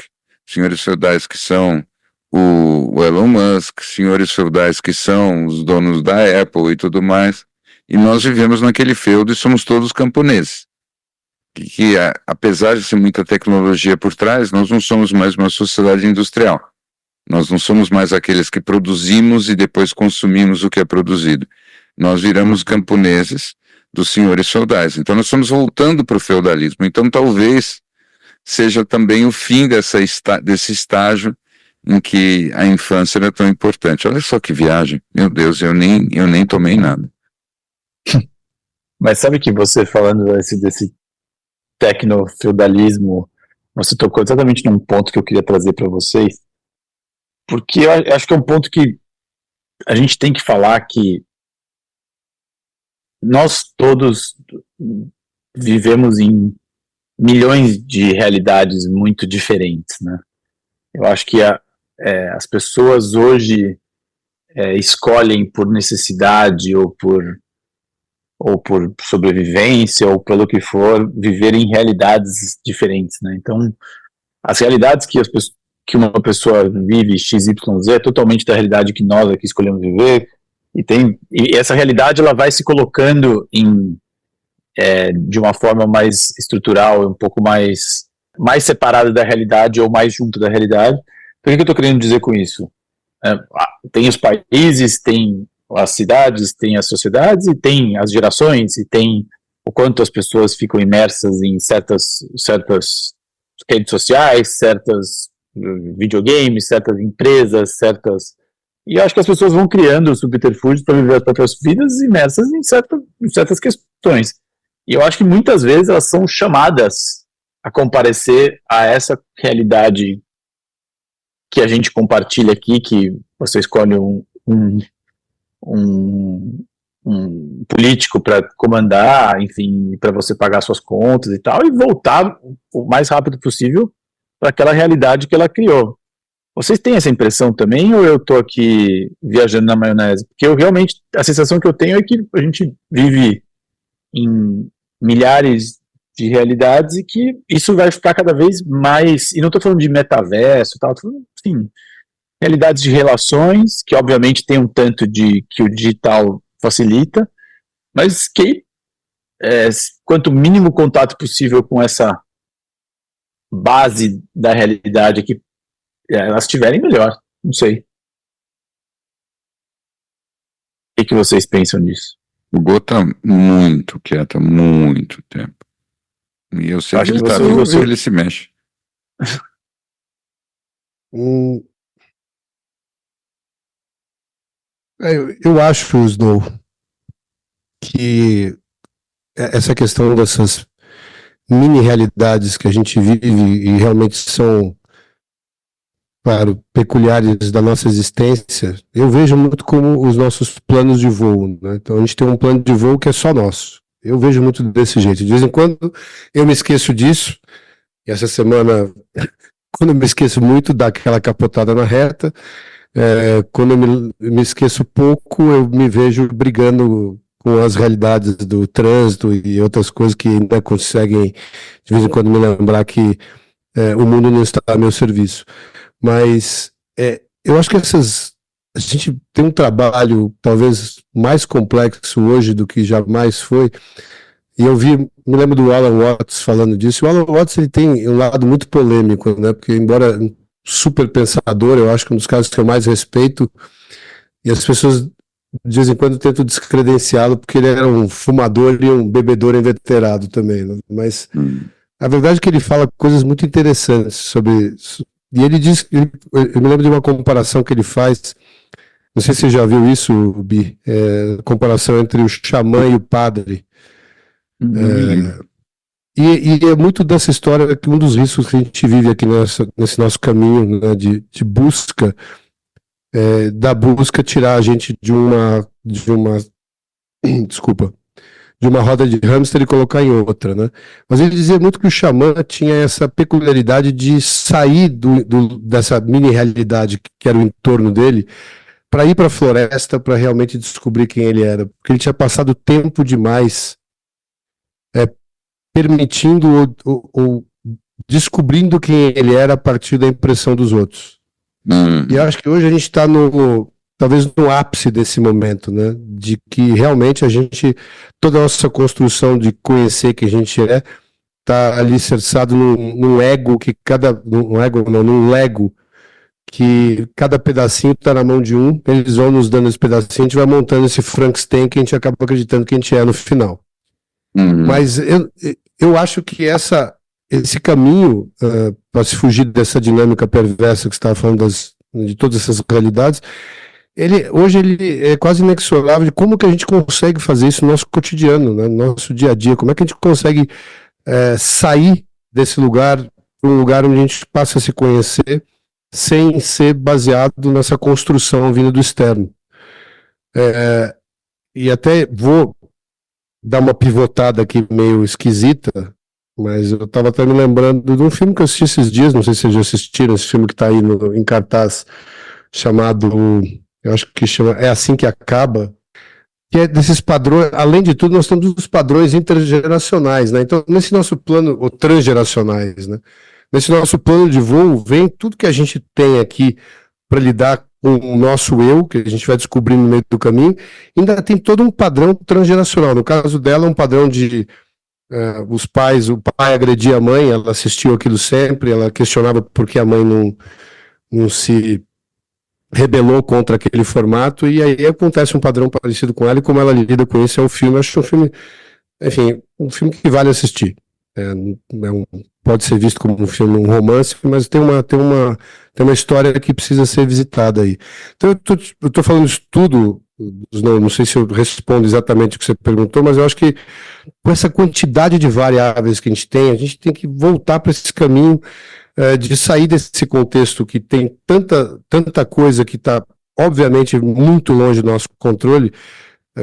senhores feudais que são o Elon Musk, senhores feudais que são os donos da Apple e tudo mais, e nós vivemos naquele feudo e somos todos camponeses. Que apesar de ser muita tecnologia por trás, nós não somos mais uma sociedade industrial. Nós não somos mais aqueles que produzimos e depois consumimos o que é produzido. Nós viramos camponeses dos senhores feudais. Então nós estamos voltando para o feudalismo. Então talvez seja também o fim desse estágio em que a infância era tão importante. Olha só que viagem. Meu Deus, eu nem tomei nada. Mas sabe que você falando desse tecno-feudalismo, você tocou exatamente num ponto que eu queria trazer para vocês, porque eu acho que é um ponto que a gente tem que falar que nós todos vivemos em milhões de realidades muito diferentes, né? Eu acho que as pessoas hoje escolhem por necessidade ou por sobrevivência ou pelo que for, viver em realidades diferentes, né? Então, as realidades que uma pessoa vive XYZ é totalmente da realidade que nós aqui escolhemos viver, e essa realidade ela vai se colocando de uma forma mais estrutural, um pouco mais separada da realidade ou mais junto da realidade. Então, o que eu estou querendo dizer com isso? Tem os países, tem as cidades, tem as sociedades e tem as gerações e tem o quanto as pessoas ficam imersas em certas redes sociais, certas videogames, certas empresas, e eu acho que as pessoas vão criando subterfúgios para viver as próprias vidas imersas em certas questões. E eu acho que muitas vezes elas são chamadas a comparecer a essa realidade que a gente compartilha aqui, que você escolhe um político para comandar, enfim, para você pagar suas contas e tal, e voltar o mais rápido possível para aquela realidade que ela criou. Vocês têm essa impressão também, ou eu estou aqui viajando na maionese? Porque eu realmente, a sensação que eu tenho é que a gente vive em milhares de realidades e que isso vai ficar cada vez mais, e não estou falando de metaverso e tal, estou falando, assim, realidades de relações, que obviamente tem um tanto de que o digital facilita, mas que quanto mínimo contato possível com essa base da realidade que elas tiverem, melhor. Não sei. O que vocês pensam disso? O Gô tá muito quieto há muito tempo. E eu sei que ele tá vivo, ele se mexe. Eu acho, Snow, que essa questão dessas mini-realidades que a gente vive e realmente são, claro, peculiares da nossa existência, eu vejo muito como os nossos planos de voo, né? Então a gente tem um plano de voo que é só nosso. Eu vejo muito desse jeito. De vez em quando eu me esqueço disso, e essa semana, quando eu me esqueço muito, dá aquela capotada na reta. Quando eu me esqueço pouco, eu me vejo brigando com as realidades do trânsito e outras coisas que ainda conseguem, de vez em quando, me lembrar que o mundo não está a meu serviço. Mas eu acho que a gente tem um trabalho talvez mais complexo hoje do que jamais foi. E me lembro do Alan Watts falando disso. O Alan Watts, ele tem um lado muito polêmico, né? Porque embora super pensador, eu acho que um dos casos que eu mais respeito, e as pessoas de vez em quando tentam descredenciá-lo porque ele era um fumador e um bebedor inveterado também, né? Mas a verdade é que ele fala coisas muito interessantes sobre... E ele diz, eu me lembro de uma comparação que ele faz, não sei se você já viu isso, Bi, comparação entre o xamã e o padre. E é muito dessa história que um dos riscos que a gente vive aqui nesse nosso caminho, né, de busca, da busca tirar a gente de uma desculpa, de uma roda de hamster e colocar em outra, né? Mas ele dizia muito que o xamã tinha essa peculiaridade de sair dessa mini-realidade que era o entorno dele, para ir para a floresta, para realmente descobrir quem ele era, porque ele tinha passado tempo demais permitindo ou descobrindo quem ele era a partir da impressão dos outros. E eu acho que hoje a gente está talvez no ápice desse momento, né? De que realmente toda a nossa construção de conhecer quem a gente está alicerçado num ego num Lego, que cada pedacinho está na mão de um, eles vão nos dando esse pedacinho, a gente vai montando esse Frankenstein que a gente acaba acreditando que a gente é no final. Mas eu acho que esse caminho para se fugir dessa dinâmica perversa que você estava falando de todas essas realidades, hoje ele é quase inexorável de como que a gente consegue fazer isso no nosso cotidiano, né, no nosso dia a dia, como é que a gente consegue sair desse lugar para um lugar onde a gente passa a se conhecer sem ser baseado nessa construção vinda do externo. E até vou dar uma pivotada aqui meio esquisita, mas eu estava até me lembrando de um filme que eu assisti esses dias, não sei se vocês já assistiram, esse filme que está aí em cartaz, chamado, eu acho que chama É Assim que Acaba, que é desses padrões. Além de tudo, nós temos os padrões intergeracionais, né? Então, nesse nosso plano, ou transgeracionais, né? Nesse nosso plano de voo, vem tudo que a gente tem aqui para lidar com o nosso eu, que a gente vai descobrindo no meio do caminho, ainda tem todo um padrão transgeracional. No caso dela, um padrão de o pai agredia a mãe, ela assistiu aquilo sempre, ela questionava por que a mãe não se rebelou contra aquele formato, e aí acontece um padrão parecido com ela, e como ela lida com isso, é um filme, acho que é um filme, enfim, um filme que vale assistir. Pode ser visto como um filme, um romance, mas tem uma história que precisa ser visitada aí. Então eu tô falando isso tudo, não sei se eu respondo exatamente o que você perguntou, mas eu acho que com essa quantidade de variáveis que a gente tem que voltar para esse caminho de sair desse contexto que tem tanta coisa que está, obviamente, muito longe do nosso controle,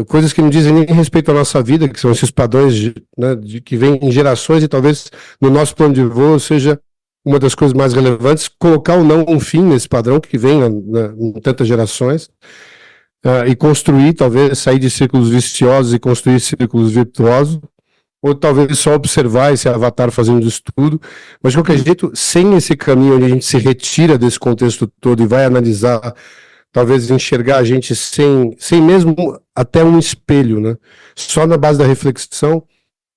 coisas que não dizem nem respeito à nossa vida, que são esses padrões que vêm em gerações, e talvez no nosso plano de voo seja uma das coisas mais relevantes, colocar ou não um fim nesse padrão que vem em tantas gerações, e construir, talvez, sair de círculos viciosos e construir círculos virtuosos, ou talvez só observar esse avatar fazendo isso tudo, mas de qualquer jeito, sem esse caminho onde a gente se retira desse contexto todo e vai analisar, talvez enxergar a gente sem mesmo até um espelho, né? Só na base da reflexão,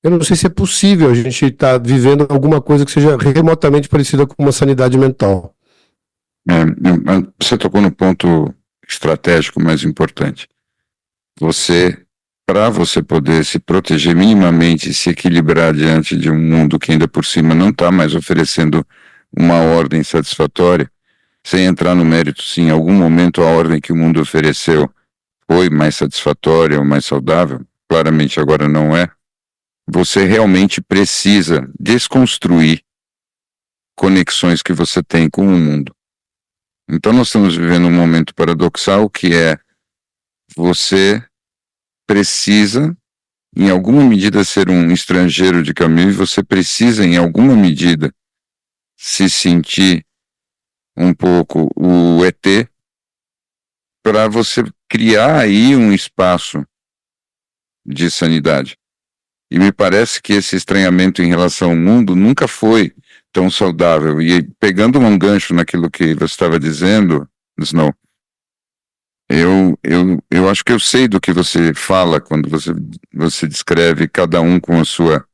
eu não sei se é possível a gente estar vivendo alguma coisa que seja remotamente parecida com uma sanidade mental. Você tocou no ponto estratégico mais importante. Para você poder se proteger minimamente e se equilibrar diante de um mundo que ainda por cima não está mais oferecendo uma ordem satisfatória, sem entrar no mérito se em algum momento a ordem que o mundo ofereceu foi mais satisfatória ou mais saudável, claramente agora não é, você realmente precisa desconstruir conexões que você tem com o mundo. Então nós estamos vivendo um momento paradoxal que é você precisa, em alguma medida, ser um estrangeiro de caminho e você precisa, em alguma medida, se sentir um pouco o ET para você criar aí um espaço de sanidade. E me parece que esse estranhamento em relação ao mundo nunca foi tão saudável. E pegando um gancho naquilo que você estava dizendo, Snow, eu acho que eu sei do que você fala quando você descreve cada um com a sua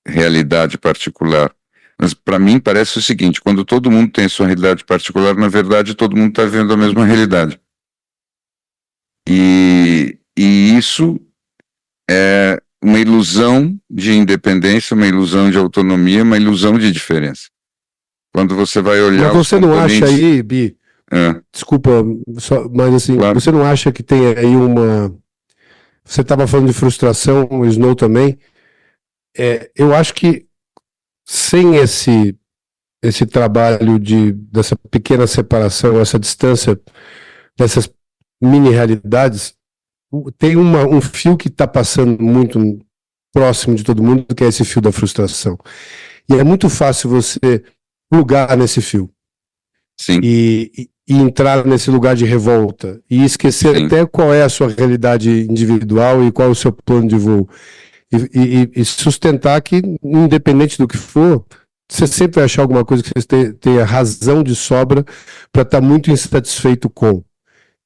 realidade particular. Mas para mim parece o seguinte, quando todo mundo tem a sua realidade particular, na verdade todo mundo está vivendo a mesma realidade. E isso é uma ilusão de independência, uma ilusão de autonomia, uma ilusão de diferença. Quando você vai olhar mas você não acha aí, Bi, desculpa, mas assim, claro. Você não acha que tem aí uma... Você estava falando de frustração, o Snow também. Eu acho que sem esse trabalho dessa pequena separação, essa distância dessas mini-realidades, tem um fio que está passando muito próximo de todo mundo, que é esse fio da frustração. E é muito fácil você plugar nesse fio. Sim. E entrar nesse lugar de revolta. E esquecer Sim. até qual é a sua realidade individual e qual é o seu plano de voo. E sustentar que, independente do que for, você sempre vai achar alguma coisa que você tenha razão de sobra para estar muito insatisfeito com.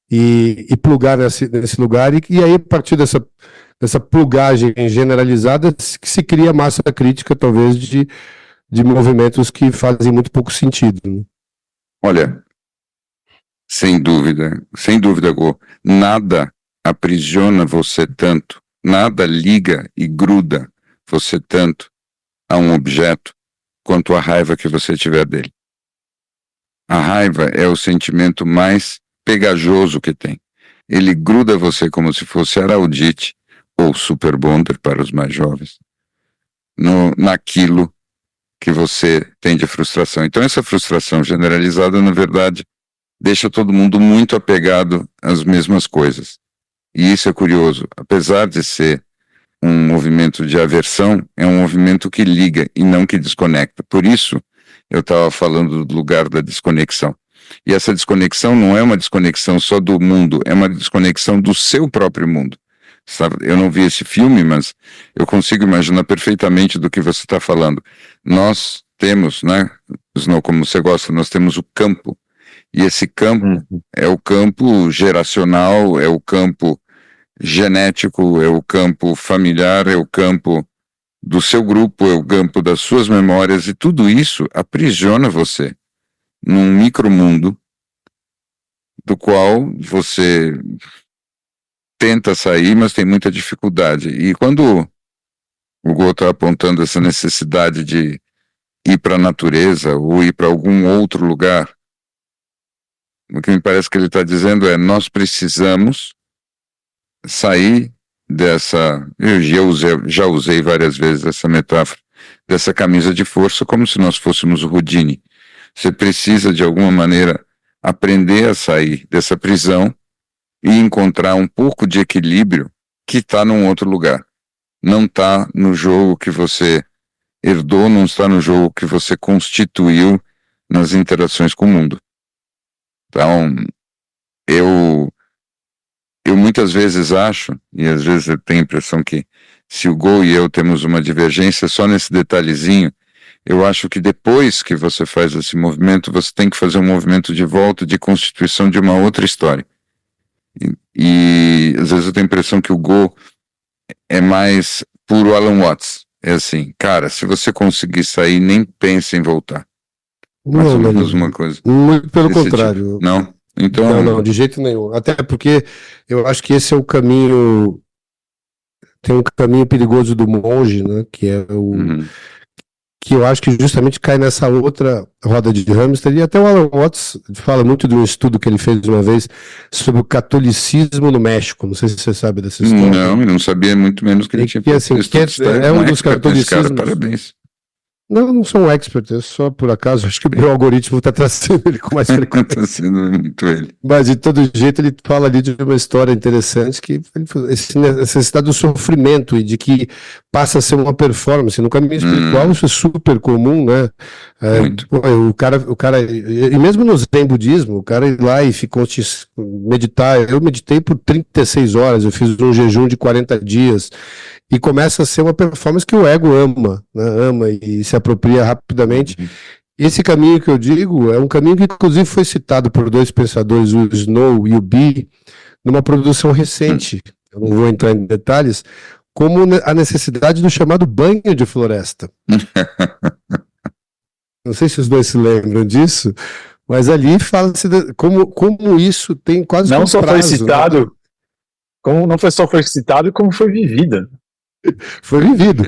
E plugar nesse lugar. E aí, a partir dessa plugagem generalizada, que se cria massa crítica, talvez, de movimentos que fazem muito pouco sentido. Né? Olha, sem dúvida, Gô, nada aprisiona você tanto, nada liga e gruda você tanto a um objeto quanto a raiva que você tiver dele. A raiva é o sentimento mais pegajoso que tem. Ele gruda você como se fosse araldite ou super bonder para os mais jovens, naquilo que você tem de frustração. Então essa frustração generalizada, na verdade, deixa todo mundo muito apegado às mesmas coisas. E isso é curioso. Apesar de ser um movimento de aversão, é um movimento que liga e não que desconecta. Por isso, eu estava falando do lugar da desconexão. E essa desconexão não é uma desconexão só do mundo, é uma desconexão do seu próprio mundo. Sabe? Eu não vi esse filme, mas eu consigo imaginar perfeitamente do que você está falando. Nós temos, né, Snow, como você gosta, nós temos o campo. E esse campo é o campo geracional, é o campo genético, é o campo familiar, é o campo do seu grupo, é o campo das suas memórias, e tudo isso aprisiona você num micromundo do qual você tenta sair, mas tem muita dificuldade. E quando o Gô está apontando essa necessidade de ir para a natureza ou ir para algum outro lugar, o que me parece que ele está dizendo é: nós precisamos sair dessa... Eu já usei várias vezes essa metáfora, dessa camisa de força, como se nós fôssemos o Houdini. Você precisa, de alguma maneira, aprender a sair dessa prisão e encontrar um pouco de equilíbrio que está num outro lugar. Não está no jogo que você herdou, não está no jogo que você constituiu nas interações com o mundo. Então, eu muitas vezes acho, e às vezes eu tenho a impressão que se o Gol e eu temos uma divergência só nesse detalhezinho, eu acho que depois que você faz esse movimento, você tem que fazer um movimento de volta, de constituição de uma outra história. E às vezes eu tenho a impressão que o Gol é mais puro Alan Watts. É assim, cara, se você conseguir sair, nem pense em voltar. Mais ou menos uma coisa. Muito pelo desse contrário. tipo. Não? Então, Não, de jeito nenhum. Até porque eu acho que esse é o caminho. Tem um caminho perigoso do monge, né? Que é o. Que eu acho que justamente cai nessa outra roda de hamster. E até o Alan Watts fala muito de um estudo que ele fez uma vez sobre o catolicismo no México. Não sei se você sabe dessa história. Não, eu não sabia, muito menos que ele tinha feito assim, isso. É um dos catolicismos. Parabéns. Não sou um expert, é só por acaso, acho que o meu algoritmo está trazendo ele com mais frequência. Está sendo muito ele. Mas de todo jeito ele fala ali de uma história interessante, que essa necessidade do sofrimento e de que passa a ser uma performance. No caminho espiritual isso é super comum, né? O cara, e mesmo no Zen budismo, o cara ir lá e ficou meditar, eu meditei por 36 horas, eu fiz um jejum de 40 dias, e começa a ser uma performance que o ego ama, né? Ama e se apropria rapidamente. Esse caminho que eu digo é um caminho que inclusive foi citado por dois pensadores, o Snow e o Bee, numa produção recente, eu não vou entrar em detalhes, como a necessidade do chamado banho de floresta. Não sei se os dois se lembram disso, mas ali fala-se como isso tem quase não um só prazo, foi citado, né? Como não foi só foi citado, como foi vivida. Foi vivido.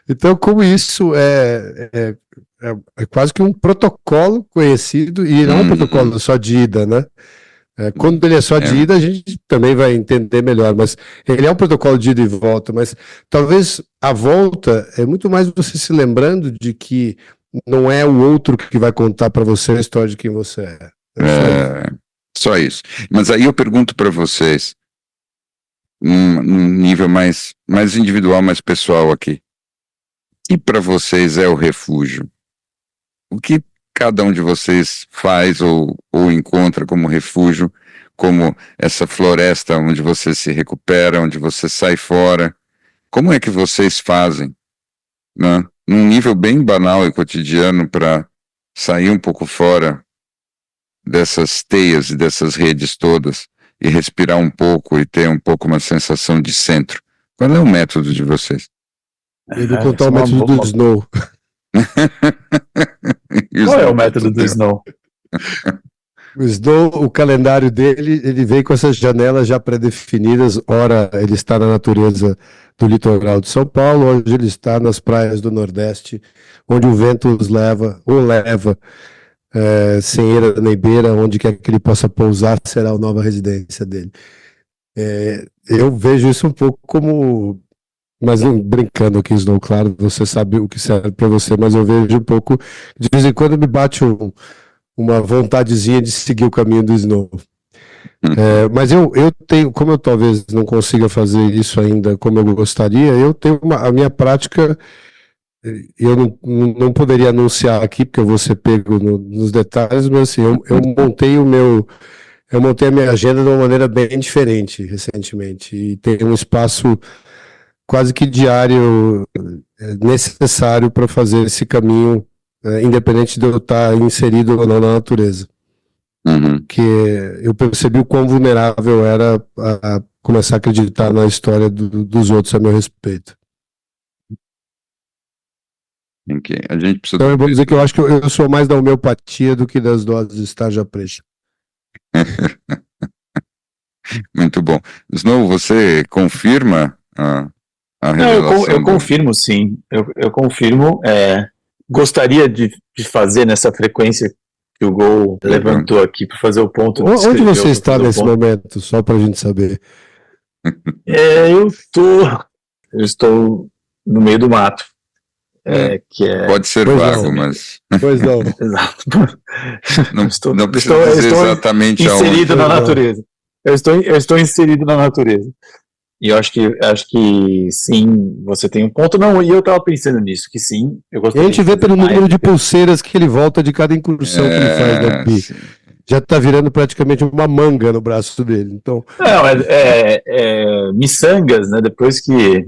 Então, como isso é quase que um protocolo conhecido, e não um protocolo só de ida, né? Quando ele é só de ida, a gente também vai entender melhor, mas ele é um protocolo de ida e volta, mas talvez a volta é muito mais você se lembrando de que não é o outro que vai contar para você a história de quem você é. Só isso. Mas aí eu pergunto para vocês, num nível mais individual, mais pessoal aqui. E para vocês é o refúgio? O que cada um de vocês faz ou encontra como refúgio, como essa floresta onde você se recupera, onde você sai fora? Como é que vocês fazem, né? Num nível bem banal e cotidiano, para sair um pouco fora dessas teias e dessas redes todas e respirar um pouco e ter um pouco uma sensação de centro? Qual é o método de vocês? Eu vou contar o método do Snow. Qual é o método do Snow? O Snow, o calendário dele, ele vem com essas janelas já pré-definidas. Ora, ele está na natureza do litoral de São Paulo, hoje ele está nas praias do Nordeste, onde o vento os leva, sem eira nem beira, onde quer que ele possa pousar, será a nova residência dele. Eu vejo isso um pouco como, mas brincando aqui, Snow, claro, você sabe o que serve para você, mas eu vejo um pouco, de vez em quando me bate uma vontadezinha de seguir o caminho do Snow. Mas eu tenho, como eu talvez não consiga fazer isso ainda como eu gostaria, eu tenho a minha prática. Eu não poderia anunciar aqui, porque eu vou ser pego nos detalhes, mas assim, eu montei a minha agenda de uma maneira bem diferente recentemente, e tem um espaço quase que diário necessário para fazer esse caminho, independente de eu estar inserido ou não na natureza. Que eu percebi o quão vulnerável era a começar a acreditar na história dos outros a meu respeito. A gente precisa... Então eu vou dizer que eu acho que eu sou mais da homeopatia do que das doses de estágio preta. Muito bom. Snow, você confirma a revelação? Eu confirmo, sim. Eu confirmo. Gostaria de fazer nessa frequência que o Gol levantou aqui para fazer o ponto. Onde você está nesse momento, só para a gente saber? Eu estou no meio do mato. Pode ser vago, mas... Pois não. Exato. Não precisa dizer exatamente inserido aonde. na natureza. Eu estou inserido na natureza. E eu acho que sim, você tem um ponto. Não, e eu estava pensando nisso, que sim, eu gostaria. A gente vê pelo número de pulseiras que ele volta de cada incursão que ele faz da Pi. Já está virando praticamente uma manga no braço dele. Então... Não, miçangas, né? Depois que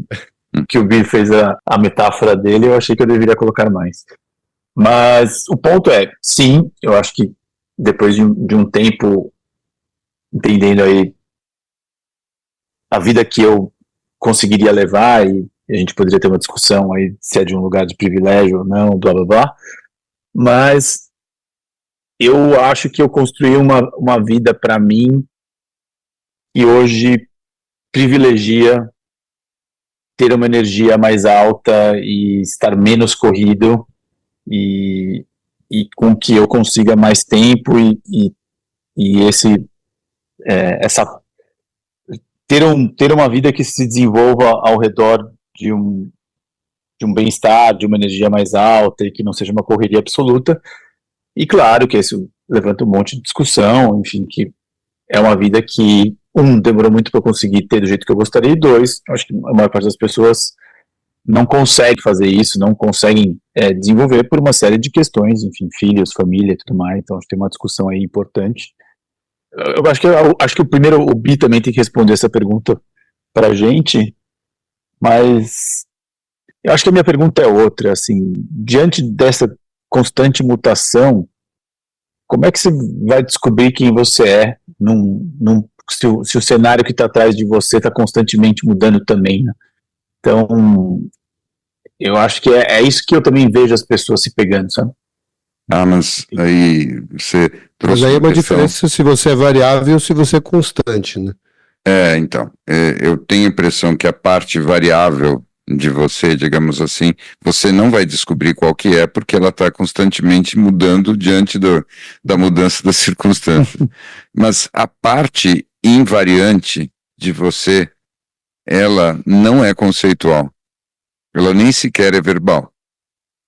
que o Bi fez a metáfora dele, eu achei que eu deveria colocar mais. Mas o ponto é, sim, eu acho que depois de um tempo entendendo aí a vida que eu conseguiria levar, e a gente poderia ter uma discussão aí se é de um lugar de privilégio ou não, blá blá blá, mas eu acho que eu construí uma vida para mim que hoje privilegia ter uma energia mais alta e estar menos corrido e com que eu consiga mais tempo e essa ter uma vida que se desenvolva ao redor de um bem-estar, de uma energia mais alta e que não seja uma correria absoluta. E claro que isso levanta um monte de discussão, enfim, que é uma vida que, demorou muito para eu conseguir ter do jeito que eu gostaria, e dois, acho que a maior parte das pessoas não consegue fazer isso, não conseguem desenvolver por uma série de questões, enfim, filhos, família e tudo mais, então acho que tem uma discussão aí importante. Eu acho que o primeiro, o Bi também tem que responder essa pergunta pra gente, mas eu acho que a minha pergunta é outra, assim, diante dessa constante mutação, como é que você vai descobrir quem você é se o cenário que está atrás de você está constantemente mudando também, né? Então, eu acho que é isso que eu também vejo as pessoas se pegando, sabe? Mas aí você trouxe Mas aí é uma questão. diferença se você é variável ou se você é constante, né? Então, eu tenho a impressão que a parte variável de você, digamos assim, você não vai descobrir qual que é, porque ela está constantemente mudando diante da mudança das circunstâncias. Mas a parte invariante de você, ela não é conceitual. Ela nem sequer é verbal.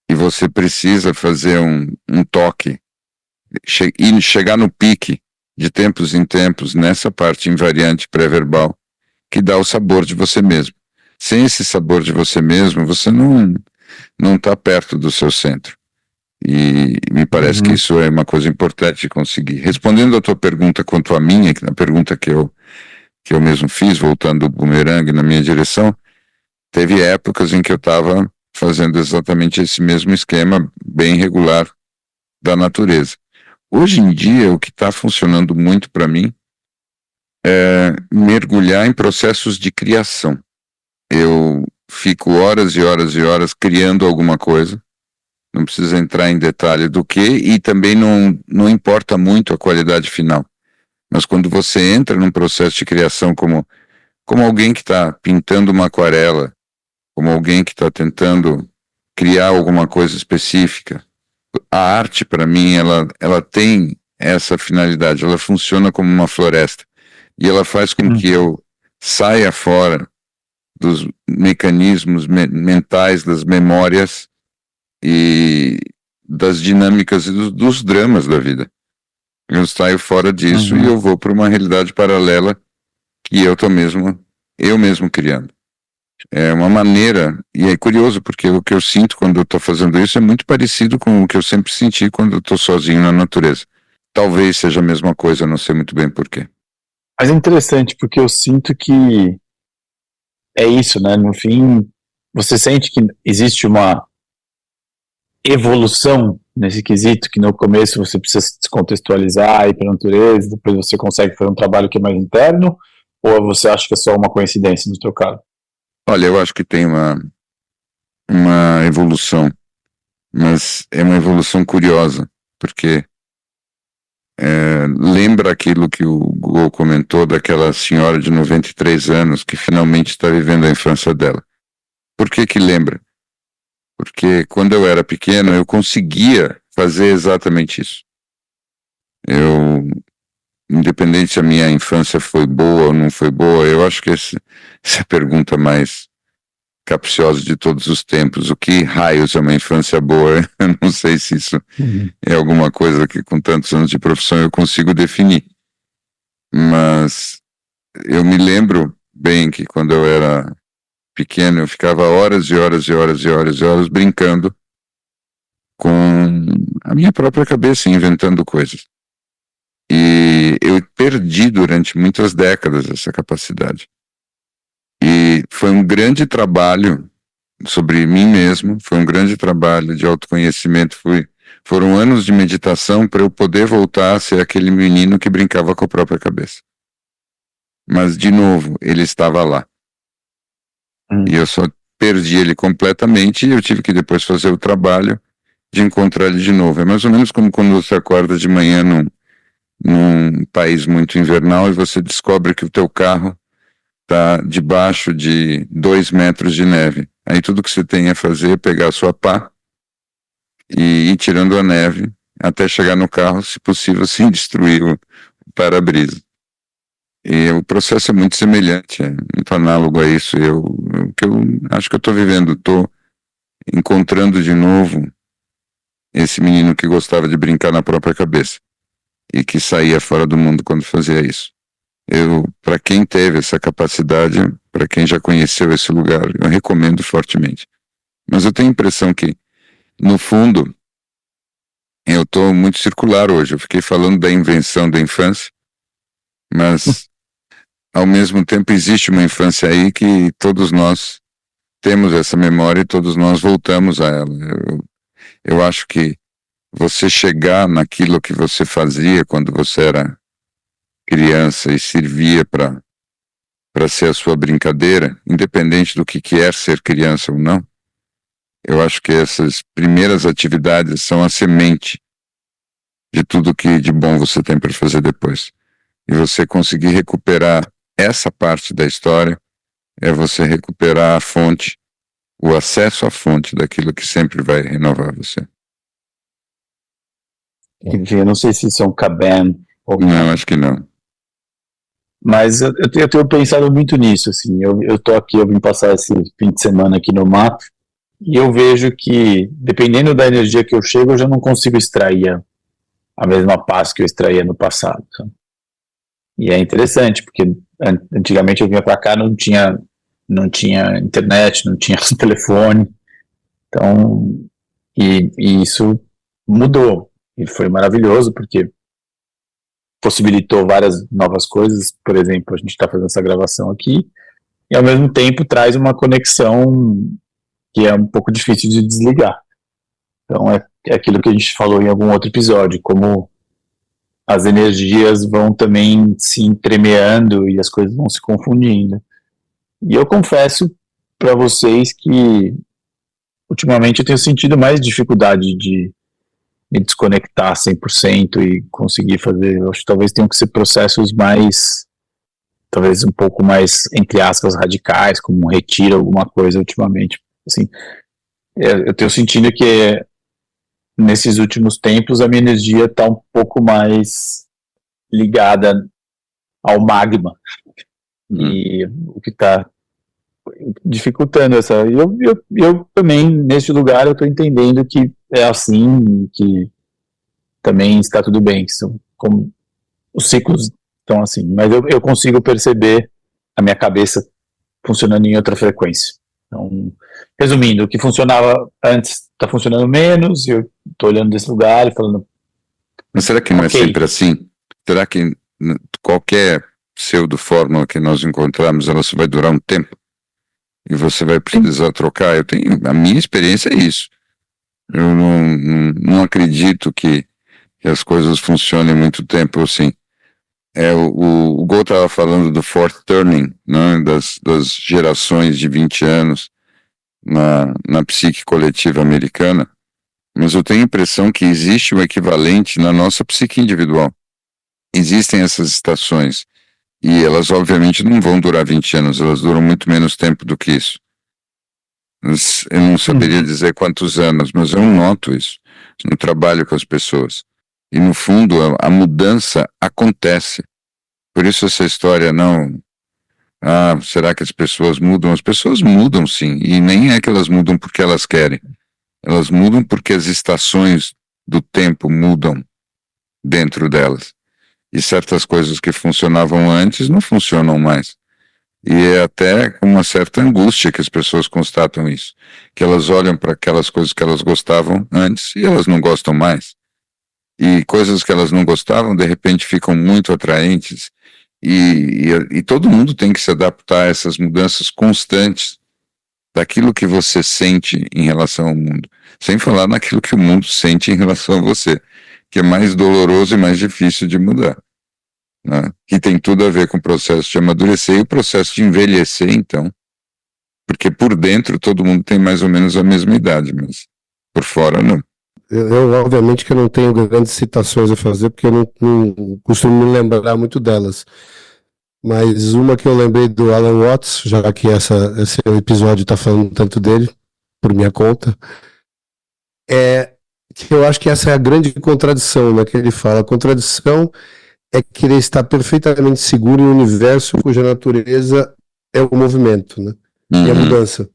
E você precisa fazer um toque e chegar no pique de tempos em tempos nessa parte invariante pré-verbal que dá o sabor de você mesmo. Sem esse sabor de você mesmo, você não está perto do seu centro. E me parece que isso é uma coisa importante de conseguir. Respondendo a tua pergunta quanto à minha, a pergunta que eu mesmo fiz, voltando o bumerangue na minha direção, teve épocas em que eu estava fazendo exatamente esse mesmo esquema bem regular da natureza. Hoje em dia, o que está funcionando muito para mim é mergulhar em processos de criação. Eu fico horas e horas e horas criando alguma coisa, não precisa entrar em detalhe do que, e também não importa muito a qualidade final. Mas quando você entra num processo de criação como alguém que está pintando uma aquarela, como alguém que está tentando criar alguma coisa específica, a arte, para mim, ela tem essa finalidade, ela funciona como uma floresta, e ela faz com que eu saia fora dos mecanismos mentais, das memórias e das dinâmicas e dos dramas da vida. Eu saio fora disso e eu vou para uma realidade paralela que eu mesmo criando. É uma maneira, e é curioso, porque o que eu sinto quando eu estou fazendo isso é muito parecido com o que eu sempre senti quando eu estou sozinho na natureza. Talvez seja a mesma coisa, não sei muito bem porquê. Mas é interessante, porque eu sinto que é isso, né? No fim, você sente que existe uma evolução nesse quesito, que no começo você precisa se descontextualizar, ir para a natureza, depois você consegue fazer um trabalho que é mais interno, ou você acha que é só uma coincidência no teu caso? Olha, eu acho que tem uma evolução, mas é uma evolução curiosa, porque lembra aquilo que o Google comentou daquela senhora de 93 anos que finalmente está vivendo a infância dela. Por que lembra? Porque quando eu era pequeno eu conseguia fazer exatamente isso. Independente se a minha infância foi boa ou não foi boa, eu acho que essa é a pergunta mais capciosa de todos os tempos. O que raios é uma infância boa? Eu não sei se isso é alguma coisa que com tantos anos de profissão eu consigo definir. Mas eu me lembro bem que quando eu era pequeno eu ficava horas e horas e horas e horas e horas brincando com a minha própria cabeça, inventando coisas. E eu perdi durante muitas décadas essa capacidade. E E foi um grande trabalho sobre mim mesmo, foi um grande trabalho de autoconhecimento, foram anos de meditação para eu poder voltar a ser aquele menino que brincava com a própria cabeça. Mas, de novo, ele estava lá. E eu só perdi ele completamente e eu tive que depois fazer o trabalho de encontrar ele de novo. É mais ou menos como quando você acorda de manhã num país muito invernal e você descobre que o teu carro está debaixo de 2 metros de neve. Aí tudo que você tem a fazer é pegar a sua pá e ir tirando a neve até chegar no carro, se possível, sem destruir o para-brisa. E o processo é muito semelhante, é muito análogo a isso. O que eu acho que eu estou vivendo, estou encontrando de novo esse menino que gostava de brincar na própria cabeça e que saía fora do mundo quando fazia isso. Para quem teve essa capacidade, para quem já conheceu esse lugar, eu recomendo fortemente. Mas eu tenho a impressão que, no fundo, eu estou muito circular hoje. Eu fiquei falando da invenção da infância, mas, ao mesmo tempo, existe uma infância aí que todos nós temos essa memória e todos nós voltamos a ela. Eu acho que você chegar naquilo que você fazia quando você era criança e servia para ser a sua brincadeira, independente do que é ser criança ou não, eu acho que essas primeiras atividades são a semente de tudo que de bom você tem para fazer depois. E você conseguir recuperar essa parte da história é você recuperar a fonte, o acesso à fonte daquilo que sempre vai renovar você. Enfim, eu não sei se isso é um Caban ou Não, acho que não. Mas eu tenho pensado muito nisso, assim, eu tô aqui, eu vim passar esse fim de semana aqui no mato, e eu vejo que, dependendo da energia que eu chego, eu já não consigo extrair a mesma paz que eu extraía no passado, sabe? E é interessante, porque antigamente eu vinha pra cá, não tinha internet, não tinha telefone, então, e isso mudou, e foi maravilhoso, porque possibilitou várias novas coisas. Por exemplo, a gente está fazendo essa gravação aqui e ao mesmo tempo traz uma conexão que é um pouco difícil de desligar. Então é aquilo que a gente falou em algum outro episódio, como as energias vão também se entremeando e as coisas vão se confundindo. E eu confesso para vocês que ultimamente eu tenho sentido mais dificuldade de me desconectar 100% e conseguir fazer, eu acho que talvez tenham que ser processos mais, talvez um pouco mais, entre aspas, radicais, como um retiro, alguma coisa ultimamente. Assim, eu tenho sentido que nesses últimos tempos a minha energia está um pouco mais ligada ao magma, e o que está dificultando essa. Eu também, nesse lugar, eu estou entendendo que é assim, que também está tudo bem, que são como os ciclos estão assim, mas eu consigo perceber a minha cabeça funcionando em outra frequência. Então, resumindo, o que funcionava antes está funcionando menos, e eu estou olhando desse lugar e falando... Mas será que não é sempre assim? Será que qualquer pseudo-fórmula que nós encontramos, ela só vai durar um tempo? E você vai precisar trocar? A minha experiência é isso. Eu não acredito que as coisas funcionem muito tempo assim. O Gol estava falando do fourth turning, né, das gerações de 20 anos na psique coletiva americana, mas eu tenho a impressão que existe um equivalente na nossa psique individual. Existem essas estações, e elas obviamente não vão durar 20 anos, elas duram muito menos tempo do que isso. Eu não saberia dizer quantos anos, mas eu noto isso no trabalho com as pessoas. E no fundo a mudança acontece. Por isso essa história será que as pessoas mudam? As pessoas mudam sim, e nem é que elas mudam porque elas querem. Elas mudam porque as estações do tempo mudam dentro delas. E certas coisas que funcionavam antes não funcionam mais. E é até com uma certa angústia que as pessoas constatam isso. Que elas olham para aquelas coisas que elas gostavam antes e elas não gostam mais. E coisas que elas não gostavam, de repente, ficam muito atraentes E todo mundo tem que se adaptar a essas mudanças constantes daquilo que você sente em relação ao mundo, sem falar naquilo que o mundo sente em relação a você, que é mais doloroso e mais difícil de mudar, né? Que tem tudo a ver com o processo de amadurecer e o processo de envelhecer, então, porque por dentro todo mundo tem mais ou menos a mesma idade, mas por fora não. Eu, obviamente que eu não tenho grandes citações a fazer, porque eu não costumo me lembrar muito delas. Mas uma que eu lembrei do Alan Watts, já que esse episódio está falando tanto dele, por minha conta, é que eu acho que essa é a grande contradição, né, que ele fala. A contradição é querer estar perfeitamente seguro em um universo cuja natureza é o movimento, né, e a mudança.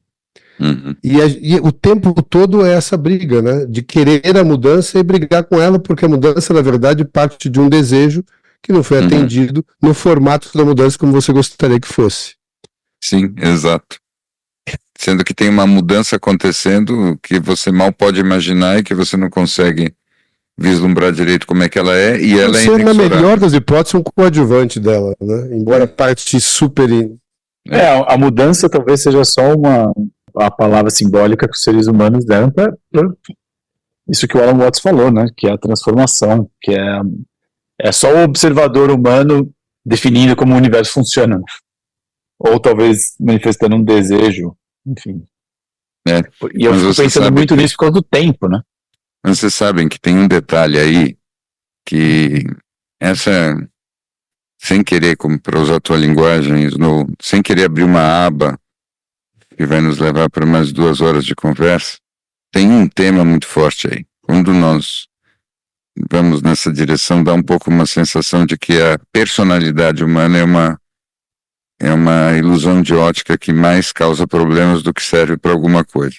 E o tempo todo é essa briga, né, de querer a mudança e brigar com ela, porque a mudança, na verdade, parte de um desejo que não foi atendido no formato da mudança como você gostaria que fosse. Sim, exato. Sendo que tem uma mudança acontecendo que você mal pode imaginar e que você não consegue vislumbrar direito como é que ela é, e ela é Você, na inexorável. melhor das hipóteses, um coadjuvante dela, né? Embora parte super... A mudança talvez seja só a palavra simbólica que os seres humanos deram para isso que o Alan Watts falou, né? Que é a transformação, que é só o observador humano definindo como o universo funciona. Ou talvez manifestando um desejo, enfim. E eu fico pensando muito nisso por causa do tempo, né? Mas vocês sabem que tem um detalhe aí, que sem querer, como para usar a tua linguagem, sem querer abrir uma aba que vai nos levar para mais 2 horas de conversa, tem um tema muito forte aí. Quando nós vamos nessa direção, dá um pouco uma sensação de que a personalidade humana é uma ilusão de ótica que mais causa problemas do que serve para alguma coisa.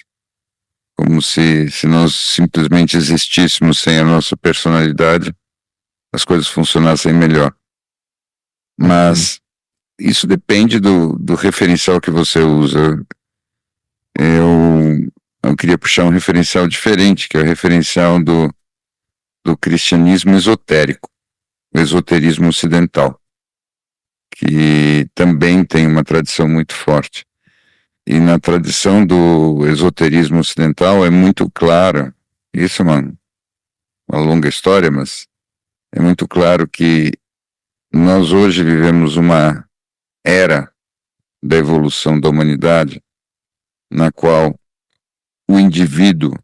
Como se nós simplesmente existíssemos sem a nossa personalidade, as coisas funcionassem melhor. Mas isso depende do referencial que você usa. Eu queria puxar um referencial diferente, que é o referencial do cristianismo esotérico, o esoterismo ocidental, que também tem uma tradição muito forte. E na tradição do esoterismo ocidental é muito clara, isso é uma longa história, mas é muito claro que nós hoje vivemos uma era da evolução da humanidade, na qual o indivíduo,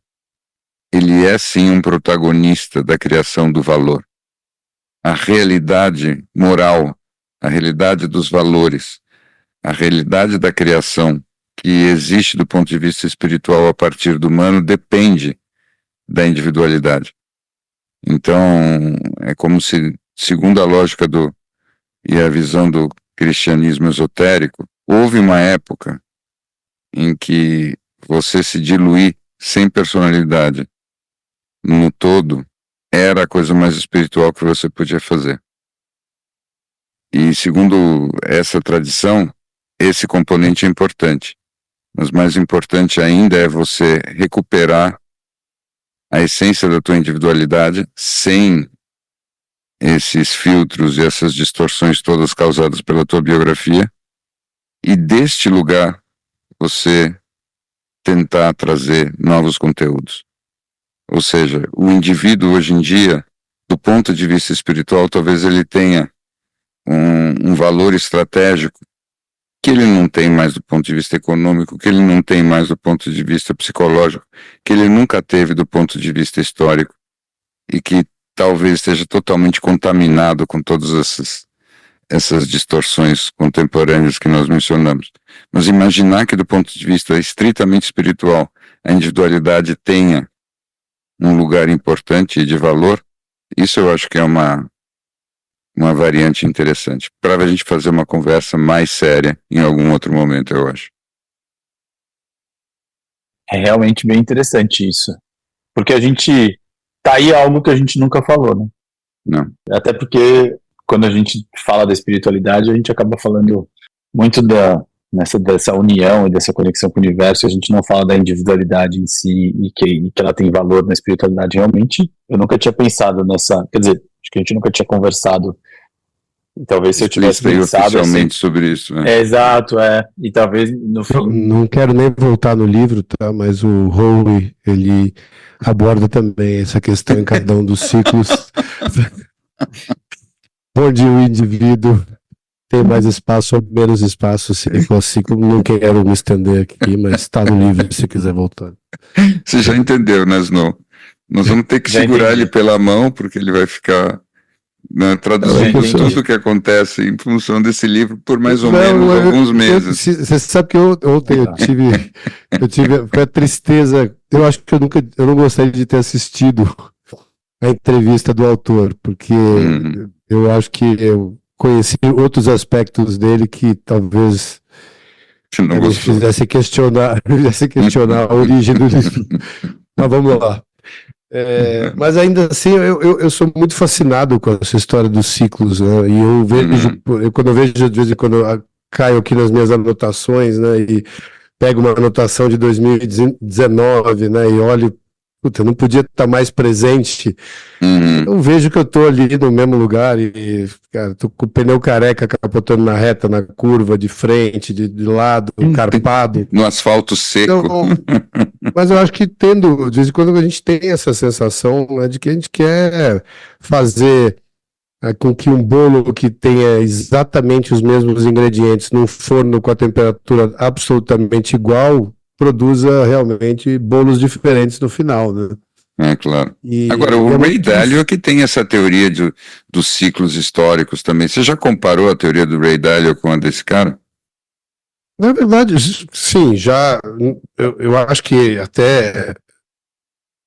ele é sim um protagonista da criação do valor. A realidade moral, a realidade dos valores, a realidade da criação que existe do ponto de vista espiritual a partir do humano depende da individualidade. Então, é como se, segundo a lógica e a visão do cristianismo esotérico, houve uma época em que você se diluir sem personalidade no todo era a coisa mais espiritual que você podia fazer. E segundo essa tradição, esse componente é importante. Mas mais importante ainda é você recuperar a essência da tua individualidade sem esses filtros e essas distorções todas causadas pela tua biografia, e deste lugar você tentar trazer novos conteúdos. Ou seja, o indivíduo hoje em dia, do ponto de vista espiritual, talvez ele tenha um valor estratégico que ele não tem mais do ponto de vista econômico, que ele não tem mais do ponto de vista psicológico, que ele nunca teve do ponto de vista histórico, e que talvez esteja totalmente contaminado com todas essas distorções contemporâneas que nós mencionamos. Mas imaginar que do ponto de vista estritamente espiritual, a individualidade tenha um lugar importante e de valor, isso eu acho que é uma variante interessante, para a gente fazer uma conversa mais séria em algum outro momento, eu acho. É realmente bem interessante isso. Porque tá aí algo que a gente nunca falou, né? Não. Até porque quando a gente fala da espiritualidade, a gente acaba falando muito dessa união e dessa conexão com o universo, e a gente não fala da individualidade em si e que ela tem valor na espiritualidade. Realmente, eu nunca tinha pensado quer dizer, acho que a gente nunca tinha conversado E talvez se eu tivesse explícita e pensado assim, oficialmente sobre isso, né? exato, e talvez no Eu fim, não quero nem voltar no livro, tá? Mas o Howe, ele aborda também essa questão em cada um dos ciclos, onde o indivíduo tem mais espaço ou menos espaço, ciclo a ciclo. Não quero me estender aqui, mas está no livro se quiser voltar. Você já entendeu, né, Snow? Nós vamos ter que Já segurar entendi. ele pela mão, porque ele vai ficar, né, Já traduzindo entendi. tudo o que acontece em função desse livro por mais ou menos Não, alguns meses. Você sabe que ontem eu tive foi a tristeza. Eu acho que eu não gostaria de ter assistido a entrevista do autor, porque eu acho que eu conheci outros aspectos dele que talvez Você não me gostou. fizesse questionar a origem do livro. Mas vamos lá. Mas ainda assim, eu sou muito fascinado com essa história dos ciclos, né? E eu vejo, quando eu vejo de vez em quando eu caio aqui nas minhas anotações, né? E pego uma anotação de 2019, né? E olho, puta, eu não podia estar mais presente. Eu vejo que eu tô ali no mesmo lugar e, cara, tô com o pneu careca capotando na reta, na curva, de frente, de lado, carpado. No asfalto seco. Então, mas eu acho que de vez em quando a gente tem essa sensação, né, de que a gente quer fazer com que um bolo que tenha exatamente os mesmos ingredientes num forno com a temperatura absolutamente igual, produza realmente bolos diferentes no final, né? Claro. E Agora, o Ray Dalio é que tem essa teoria dos ciclos históricos também. Você já comparou a teoria do Ray Dalio com a desse cara? Na verdade, sim, já. Eu acho que até.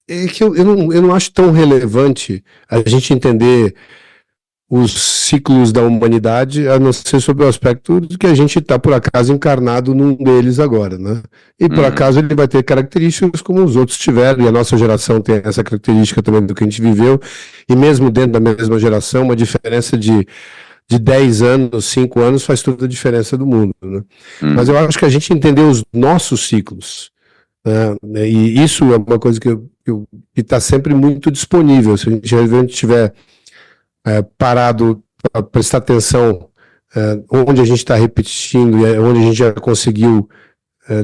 É que eu não acho tão relevante a gente entender os ciclos da humanidade, a não ser sob o aspecto de que a gente está, por acaso, encarnado num deles agora, né? E por acaso ele vai ter características como os outros tiveram, e a nossa geração tem essa característica também do que a gente viveu, e mesmo dentro da mesma geração, uma diferença de 10 anos, 5 anos faz toda a diferença do mundo, né? Mas eu acho que a gente entendeu os nossos ciclos, né? E isso é uma coisa que está sempre muito disponível. Se a gente realmente tiver parado para prestar atenção onde a gente está repetindo e onde a gente já conseguiu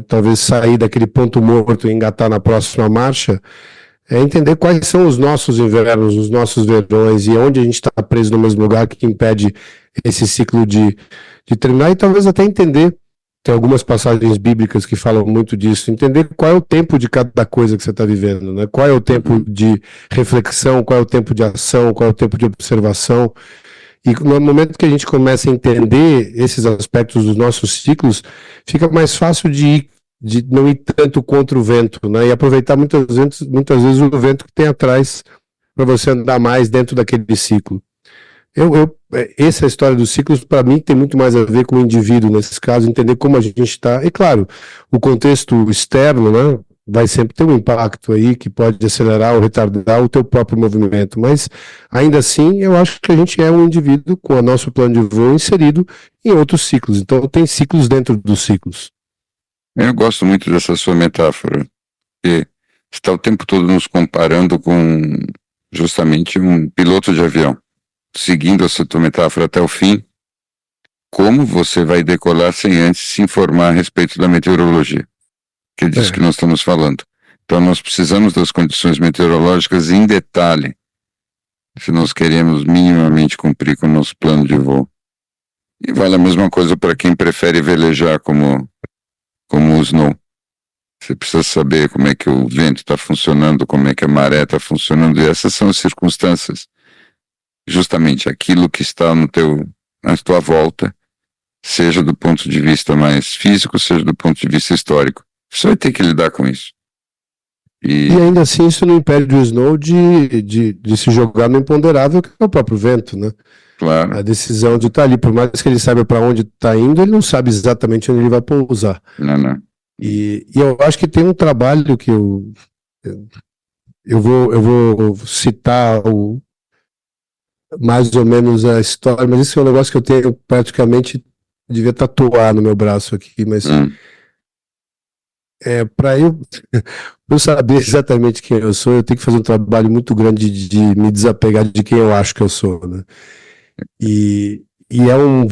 talvez sair daquele ponto morto e engatar na próxima marcha, entender quais são os nossos invernos, os nossos verões e onde a gente está preso no mesmo lugar que impede esse ciclo de terminar, e talvez até entender, tem algumas passagens bíblicas que falam muito disso, entender qual é o tempo de cada coisa que você está vivendo, né? Qual é o tempo de reflexão, qual é o tempo de ação, qual é o tempo de observação. E no momento que a gente começa a entender esses aspectos dos nossos ciclos, fica mais fácil de não ir tanto contra o vento, né? E aproveitar muitas vezes o vento que tem atrás para você andar mais dentro daquele ciclo. Essa história dos ciclos, para mim, tem muito mais a ver com o indivíduo, nesses casos, entender como a gente está. E claro, o contexto externo, né, vai sempre ter um impacto aí que pode acelerar ou retardar o teu próprio movimento, mas ainda assim eu acho que a gente é um indivíduo com o nosso plano de voo inserido em outros ciclos, então tem ciclos dentro dos ciclos. Eu gosto muito dessa sua metáfora, porque está o tempo todo nos comparando com justamente um piloto de avião. Seguindo essa tua metáfora até o fim, como você vai decolar sem antes se informar a respeito da meteorologia, que é disso que nós estamos falando. Então nós precisamos das condições meteorológicas em detalhe, se nós queremos minimamente cumprir com o nosso plano de voo. E vale a mesma coisa para quem prefere velejar como o Snow. Você precisa saber como é que o vento está funcionando, como é que a maré está funcionando, e essas são as circunstâncias. Justamente aquilo que está na tua volta, seja do ponto de vista mais físico, seja do ponto de vista histórico. Você vai ter que lidar com isso. E ainda assim isso não impede o Snow de se jogar no imponderável, que é o próprio vento, né? Claro. A decisão de estar ali, por mais que ele saiba para onde está indo, ele não sabe exatamente onde ele vai pousar. Não. E eu acho que tem um trabalho que eu vou citar mais ou menos a história, mas isso é um negócio que eu tenho praticamente, devia tatuar no meu braço aqui, mas para eu saber exatamente quem eu sou, eu tenho que fazer um trabalho muito grande de me desapegar de quem eu acho que eu sou, né? E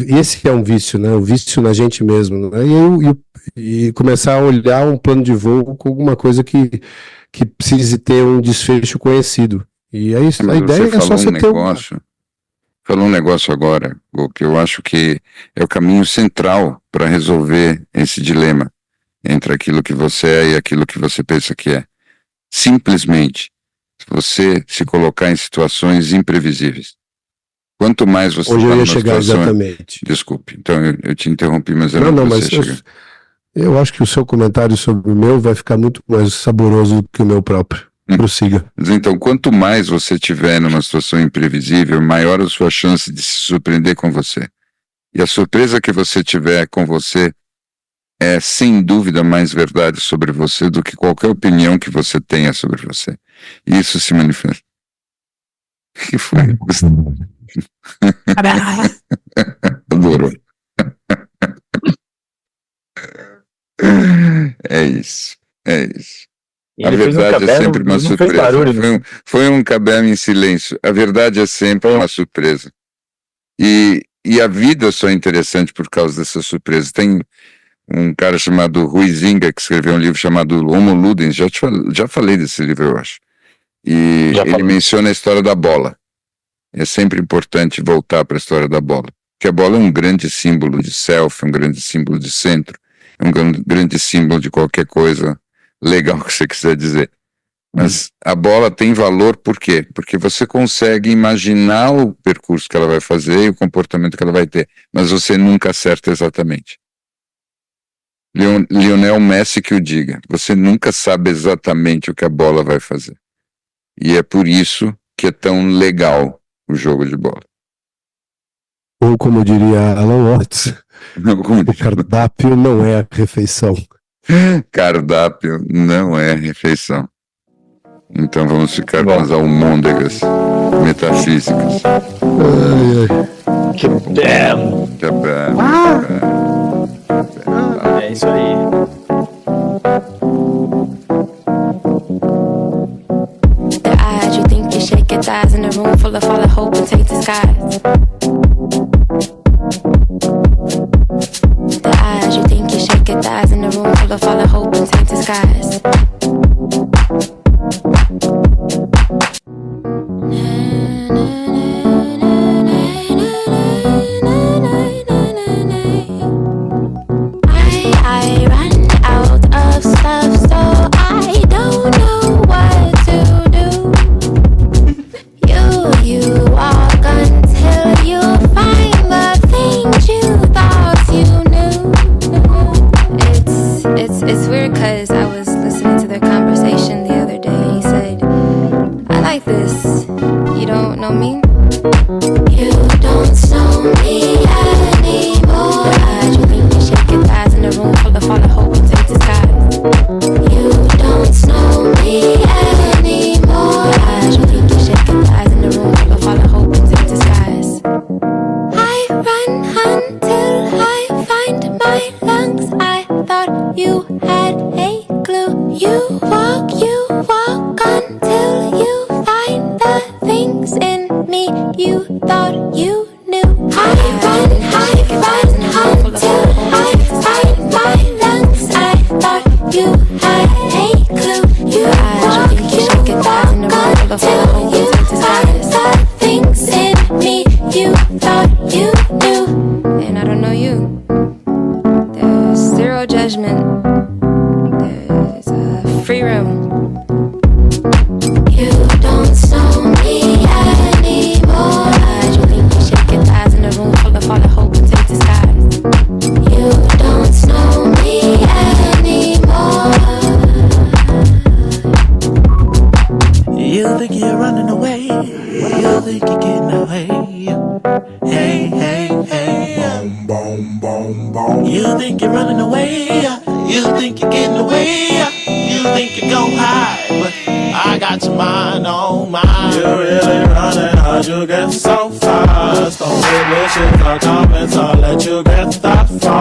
esse é um vício, né? O vício na gente mesmo, né? E começar a olhar um plano de voo com alguma coisa que precise ter um desfecho conhecido. E é isso, a ideia é só você ter Falou um negócio agora, que eu acho que é o caminho central para resolver esse dilema entre aquilo que você é e aquilo que você pensa que é. Simplesmente, você se colocar em situações imprevisíveis. Quanto mais você Hoje eu ia numa chegar situação... Exatamente. Desculpe, então eu te interrompi, mas eu não, mas eu acho que o seu comentário sobre o meu vai ficar muito mais saboroso do que o meu próprio. Prossiga. Então, quanto mais você estiver numa situação imprevisível, maior a sua chance de se surpreender com você. E a surpresa que você tiver com você é, sem dúvida, mais verdade sobre você do que qualquer opinião que você tenha sobre você. E isso se manifesta. O que foi? Adorou. É isso. A verdade é sempre uma surpresa. Foi um cabernet em silêncio. A verdade é sempre uma surpresa. E a vida só é interessante por causa dessa surpresa. Tem um cara chamado Huizinga que escreveu um livro chamado Homo Ludens. Já falei desse livro, eu acho. E ele menciona a história da bola. É sempre importante voltar para a história da bola. Porque a bola é um grande símbolo de self, um grande símbolo de centro, é um grande símbolo de qualquer coisa legal que você quiser dizer. Mas a bola tem valor por quê? Porque você consegue imaginar o percurso que ela vai fazer e o comportamento que ela vai ter, mas você nunca acerta exatamente. Lionel Messi que o diga, você nunca sabe exatamente o que a bola vai fazer. E é por isso que é tão legal o jogo de bola. Ou como diria Alan Watts, o cardápio não é a refeição. Cardápio não é refeição. Então vamos ficar com as almôndegas metafísicas. Que belo! É isso aí. The eyes, you think you shake your thighs in a room full of fallen hope and take the skies. The eyes, you think you shake your thighs in a room full of fallen hope and take the skies. I run out of stuff, so I don't know what to do. You walk until you find the things you thought you knew. It's weird cause I was listening to their conversation the other day. He said, I like this. You don't know me? You don't know me anymore. You think you shake your thighs in a room full of fallen hope and take the skies. You don't know me anymore. You think you shake your thighs in a room full of fallen hope and take the skies. I run until I find my lungs. I thought you had a clue. You walk until you find the things in me you thought you knew. I run until I find my lungs. I thought you had a clue. You walk until you find the things in me you thought you knew. And I don't know you. There's zero judgment. There's a free room. You don't know me anymore. You think you shake your thighs in a room full of fallen hope and take the skies. You don't know me anymore. You think you're running away. You think you're getting away. Hey, hey, hey. Boom, boom, boom, boom. You think you're running away. You think you're getting away. You think you're gon' hide, but I got your mind on mine. You really running hard, you get so fast. Don't let this shit start coming, so I'll let you get that far.